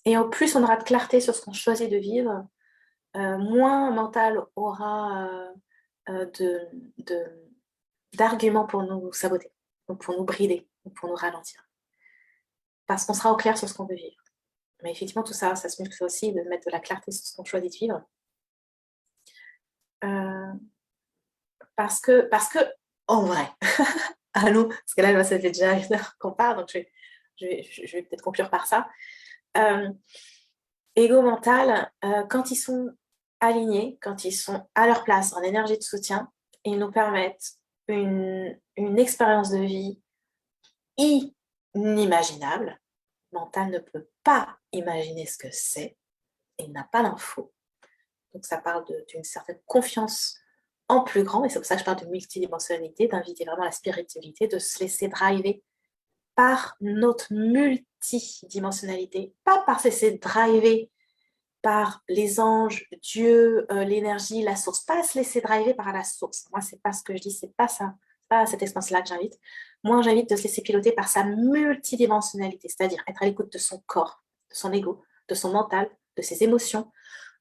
Et, en plus, on aura de clarté sur ce qu'on choisit de vivre, moins mental aura d'arguments pour nous saboter, donc pour nous brider, ou pour nous ralentir. Parce qu'on sera au clair sur ce qu'on veut vivre. Mais effectivement, tout ça, ça se muscle aussi de mettre de la clarté sur ce qu'on choisit de vivre. Euh, parce que, en vrai, allons, parce que là, ça fait déjà 1 heure qu'on parle, donc je vais peut-être conclure par ça. ego, mental, quand ils sont alignés, quand ils sont à leur place en énergie de soutien, ils nous permettent une expérience de vie inimaginable. Mental ne peut pas imaginer ce que c'est et il n'a pas l'info. Donc ça parle d'une certaine confiance en plus grand, et c'est pour ça que je parle de multidimensionnalité, d'inviter vraiment la spiritualité, de se laisser driver par notre multidimensionnalité, pas par se laisser driver par les anges, Dieu, l'énergie, la source, pas se laisser driver par la source. Moi, c'est pas ce que je dis, c'est pas ça, c'est pas cette expérience-là que j'invite. Moi, j'invite de se laisser piloter par sa multidimensionnalité, c'est-à-dire être à l'écoute de son corps, de son ego, de son mental, de ses émotions,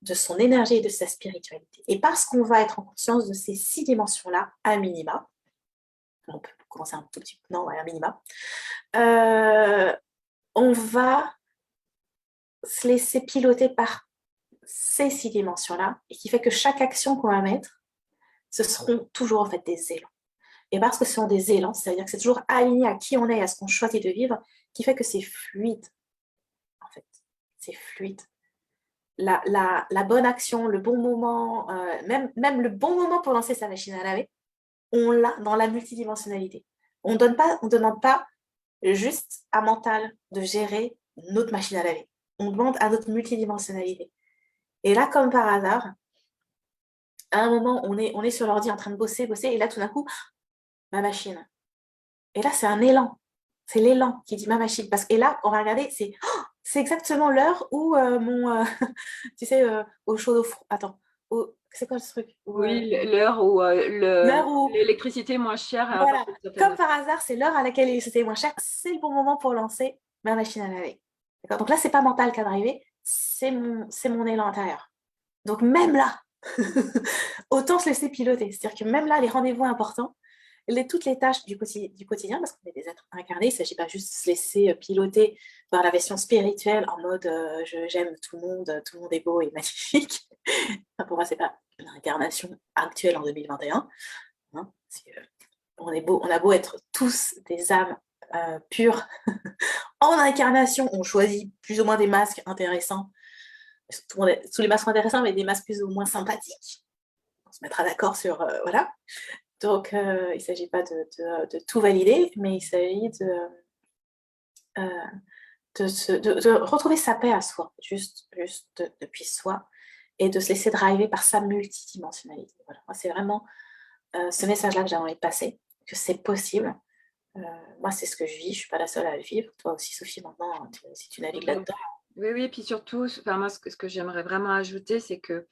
de son énergie et de sa spiritualité. Et parce qu'on va être en conscience de ces 6 dimensions-là, à minima, on peut commencer un tout petit peu, non, ouais, à minima, on va se laisser piloter par ces 6 dimensions-là, et qui fait que chaque action qu'on va mettre, ce seront toujours en fait des élans. Et parce que ce sont des élans, c'est-à-dire que c'est toujours aligné à qui on est, à ce qu'on choisit de vivre, qui fait que c'est fluide, en fait. C'est fluide. La bonne action, le bon moment, même le bon moment pour lancer sa machine à laver, on l'a dans la multidimensionnalité. On ne demande pas juste à mental de gérer notre machine à laver. On demande à notre multidimensionnalité. Et là, comme par hasard, à un moment, on est sur l'ordi en train de bosser, et là, tout d'un coup, ma machine. Et là, c'est un élan. C'est l'élan qui dit ma machine. Et là, on va regarder, c'est exactement l'heure où tu sais, au chaud d'eau froid. Attends, c'est quoi ce truc Oui, l'heure où l'heure où, l'électricité est moins chère à voilà, partir de certaines comme heures. par hasard, c'est l'heure à laquelle c'était moins cher. C'est le bon moment pour lancer ma machine à laver. D'accord. Donc là, c'est pas mental qui a drivé, c'est mon élan intérieur. Donc même là, autant se laisser piloter. C'est-à-dire que même là, les rendez-vous importants, toutes les tâches du quotidien, parce qu'on est des êtres incarnés, il ne s'agit pas juste de se laisser piloter par la version spirituelle en mode j'aime tout le monde est beau et magnifique. Enfin, pour moi, ce n'est pas une incarnation actuelle en 2021. Hein, on a beau être tous des âmes pures en incarnation, on choisit plus ou moins des masques intéressants. Tous les masques sont intéressants, mais des masques plus ou moins sympathiques. On se mettra d'accord sur voilà. Donc, il ne s'agit pas de tout valider, mais il s'agit de retrouver sa paix à soi, juste depuis soi, et de se laisser driver par sa multidimensionnalité. Voilà. Moi, c'est vraiment ce message-là que j'ai envie de passer, que c'est possible. Moi, c'est ce que je vis, je ne suis pas la seule à le vivre. Toi aussi, Sophie, maintenant, si tu navigues là-dedans. Oui, oui, et puis surtout, enfin, moi, ce que j'aimerais vraiment ajouter, c'est que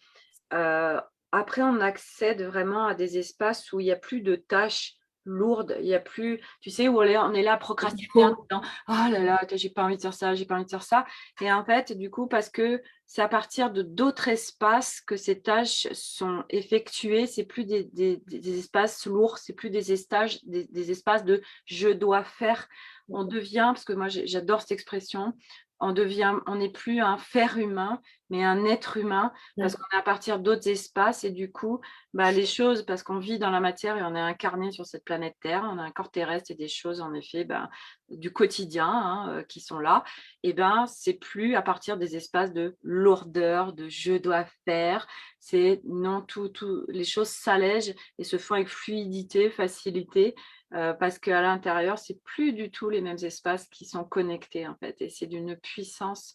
après, on accède vraiment à des espaces où il n'y a plus de tâches lourdes, il n'y a plus, tu sais, où on est là à procrastiner en disant oh là là, j'ai pas envie de faire ça, j'ai pas envie de faire ça. Et en fait, du coup, parce que c'est à partir de d'autres espaces que ces tâches sont effectuées, c'est plus des espaces lourds, c'est plus des espaces de je dois faire. On devient, parce que moi j'adore cette expression, on n'est plus un faire humain, mais un être humain, parce qu'on est à partir d'autres espaces et du coup, les choses, parce qu'on vit dans la matière et on est incarné sur cette planète Terre, on a un corps terrestre et des choses, en effet, du quotidien qui sont là, et c'est plus à partir des espaces de lourdeur, de je dois faire, c'est non, les choses s'allègent et se font avec fluidité, facilité, parce qu'à l'intérieur, c'est plus du tout les mêmes espaces qui sont connectés en fait, et c'est d'une puissance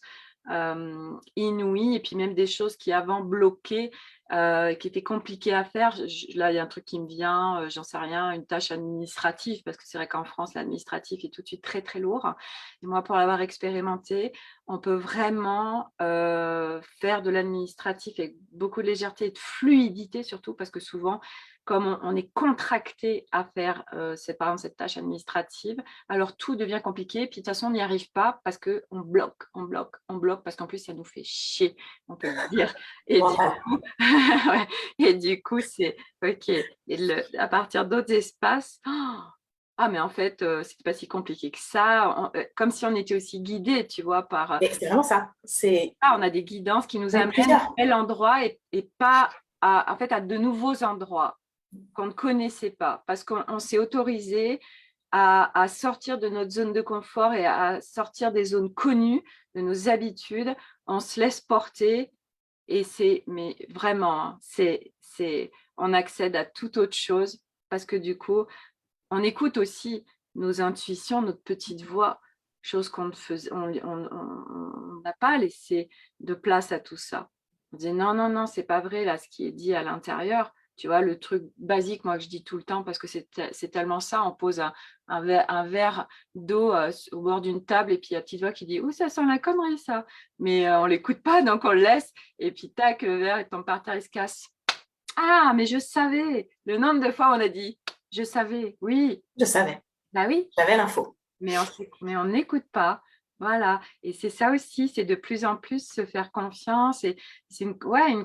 inouïe, et puis même des choses qui avant bloquaient, qui étaient compliquées à faire. Là, il y a un truc qui me vient, j'en sais rien, une tâche administrative, parce que c'est vrai qu'en France, l'administratif est tout de suite très très lourd. Et moi, pour l'avoir expérimenté, on peut vraiment faire de l'administratif avec beaucoup de légèreté et de fluidité surtout, parce que souvent, comme on est contracté à faire par exemple cette tâche administrative, alors tout devient compliqué, puis de toute façon on n'y arrive pas parce qu'on bloque, parce qu'en plus ça nous fait chier, on peut le dire. Et ouais, et du coup c'est ok. Et à partir d'autres espaces, ah mais en fait c'était pas si compliqué que ça, comme si on était aussi guidé, tu vois, par. C'est vraiment ça. On a des guidances qui nous amènent Plusieurs. à tel endroit et pas en fait à de nouveaux endroits qu'on ne connaissait pas, parce qu'on s'est autorisé à sortir de notre zone de confort et à sortir des zones connues, de nos habitudes. On se laisse porter et mais vraiment, hein, on accède à toute autre chose parce que du coup, on écoute aussi nos intuitions, notre petite voix, chose qu'on ne faisait, on n'a pas laissé de place à tout ça. On disait non, non, non, c'est pas vrai là ce qui est dit à l'intérieur. Tu vois, le truc basique, moi que je dis tout le temps parce que c'est tellement ça, on pose un verre d'eau au bord d'une table et puis il y a la petite voix qui dit « Ouh, ça sent la connerie ça !» Mais on l'écoute pas, donc on le laisse et puis tac, le verre il tombe par terre, il se casse. Ah, mais je savais. Le nombre de fois on a dit « Je savais, oui. » Je savais, Bah oui, j'avais l'info. mais on n'écoute pas. Voilà. Et c'est ça aussi, c'est de plus en plus se faire confiance. Et c'est une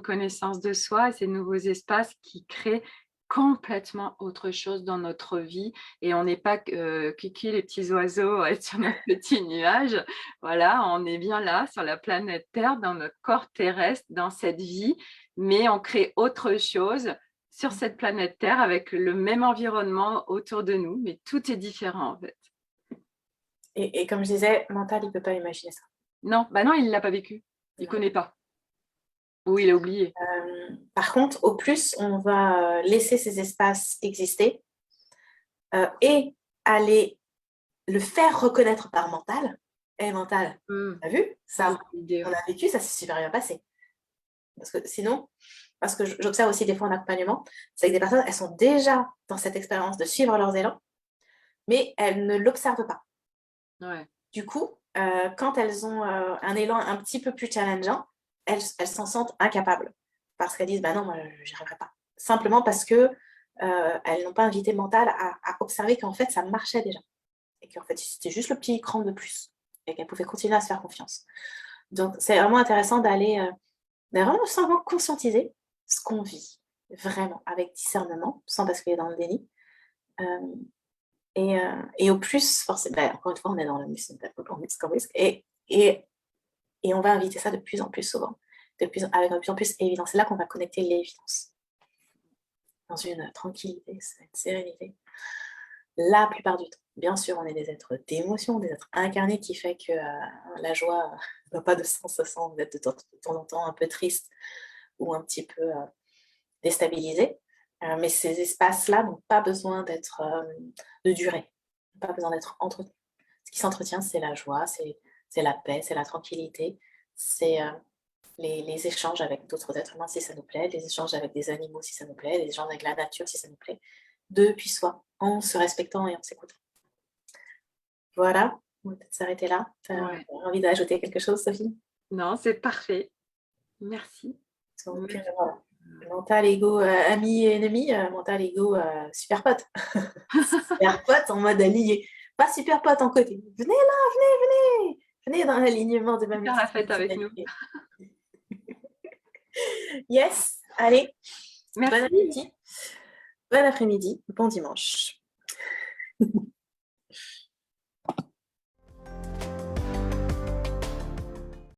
connaissance de soi, ces nouveaux espaces qui créent complètement autre chose dans notre vie. Et on n'est pas kiki les petits oiseaux sur notre petit nuage. Voilà, on est bien là, sur la planète Terre, dans notre corps terrestre, dans cette vie. Mais on crée autre chose sur cette planète Terre avec le même environnement autour de nous. Mais tout est différent, en fait. Et comme je disais, mental, il ne peut pas imaginer ça. Non, bah non, il ne l'a pas vécu. Il ne connaît pas. Ou il a oublié. Par contre, au plus, on va laisser ces espaces exister et aller le faire reconnaître par mental. Et mental, t'as vu ça, on a vécu, ça s'est super bien passé. Parce que sinon, parce que j'observe aussi des fois en accompagnement, c'est que des personnes, elles sont déjà dans cette expérience de suivre leurs élans, mais elles ne l'observent pas. Ouais. Du coup, quand elles ont un élan un petit peu plus challengeant, elles s'en sentent incapables. Parce qu'elles disent, bah non, moi, j'y arriverai pas. Simplement parce que elles n'ont pas invité mental à observer qu'en fait, ça marchait déjà. Et qu'en fait, c'était juste le petit cran de plus. Et qu'elles pouvaient continuer à se faire confiance. Donc, c'est vraiment intéressant d'aller vraiment simplement conscientiser ce qu'on vit. Vraiment, avec discernement, sans basculer dans le déni. Et au plus, forcément, encore une fois, on est dans le risque, et on va inviter ça de plus en plus souvent, avec de plus en plus évidence. C'est là qu'on va connecter l'évidence, dans une tranquillité, une sérénité. La plupart du temps, bien sûr, on est des êtres d'émotion, des êtres incarnés, qui fait que la joie n'a pas de sens sans être de temps en temps un peu triste ou un petit peu déstabilisé. Mais ces espaces-là n'ont pas besoin d'être de durer, pas besoin d'être entretenus. Ce qui s'entretient, c'est la joie, c'est la paix, c'est la tranquillité, c'est les échanges avec d'autres êtres humains si ça nous plaît, les échanges avec des animaux si ça nous plaît, les échanges avec la nature si ça nous plaît, depuis soi, en se respectant et en s'écoutant. Voilà, on va peut-être s'arrêter là. Tu as envie d'ajouter quelque chose, Sophie? Non, c'est parfait. Merci. Donc, voilà. Mental, ego, ami et ennemi, mental, ego, super pote. Super pote en mode allié. Pas super pote en côté. Venez là, venez, venez. Venez dans l'alignement de ma Faire la fête avec nous. Yes, allez. Merci. Bon appétit. Bon après-midi. Bon dimanche.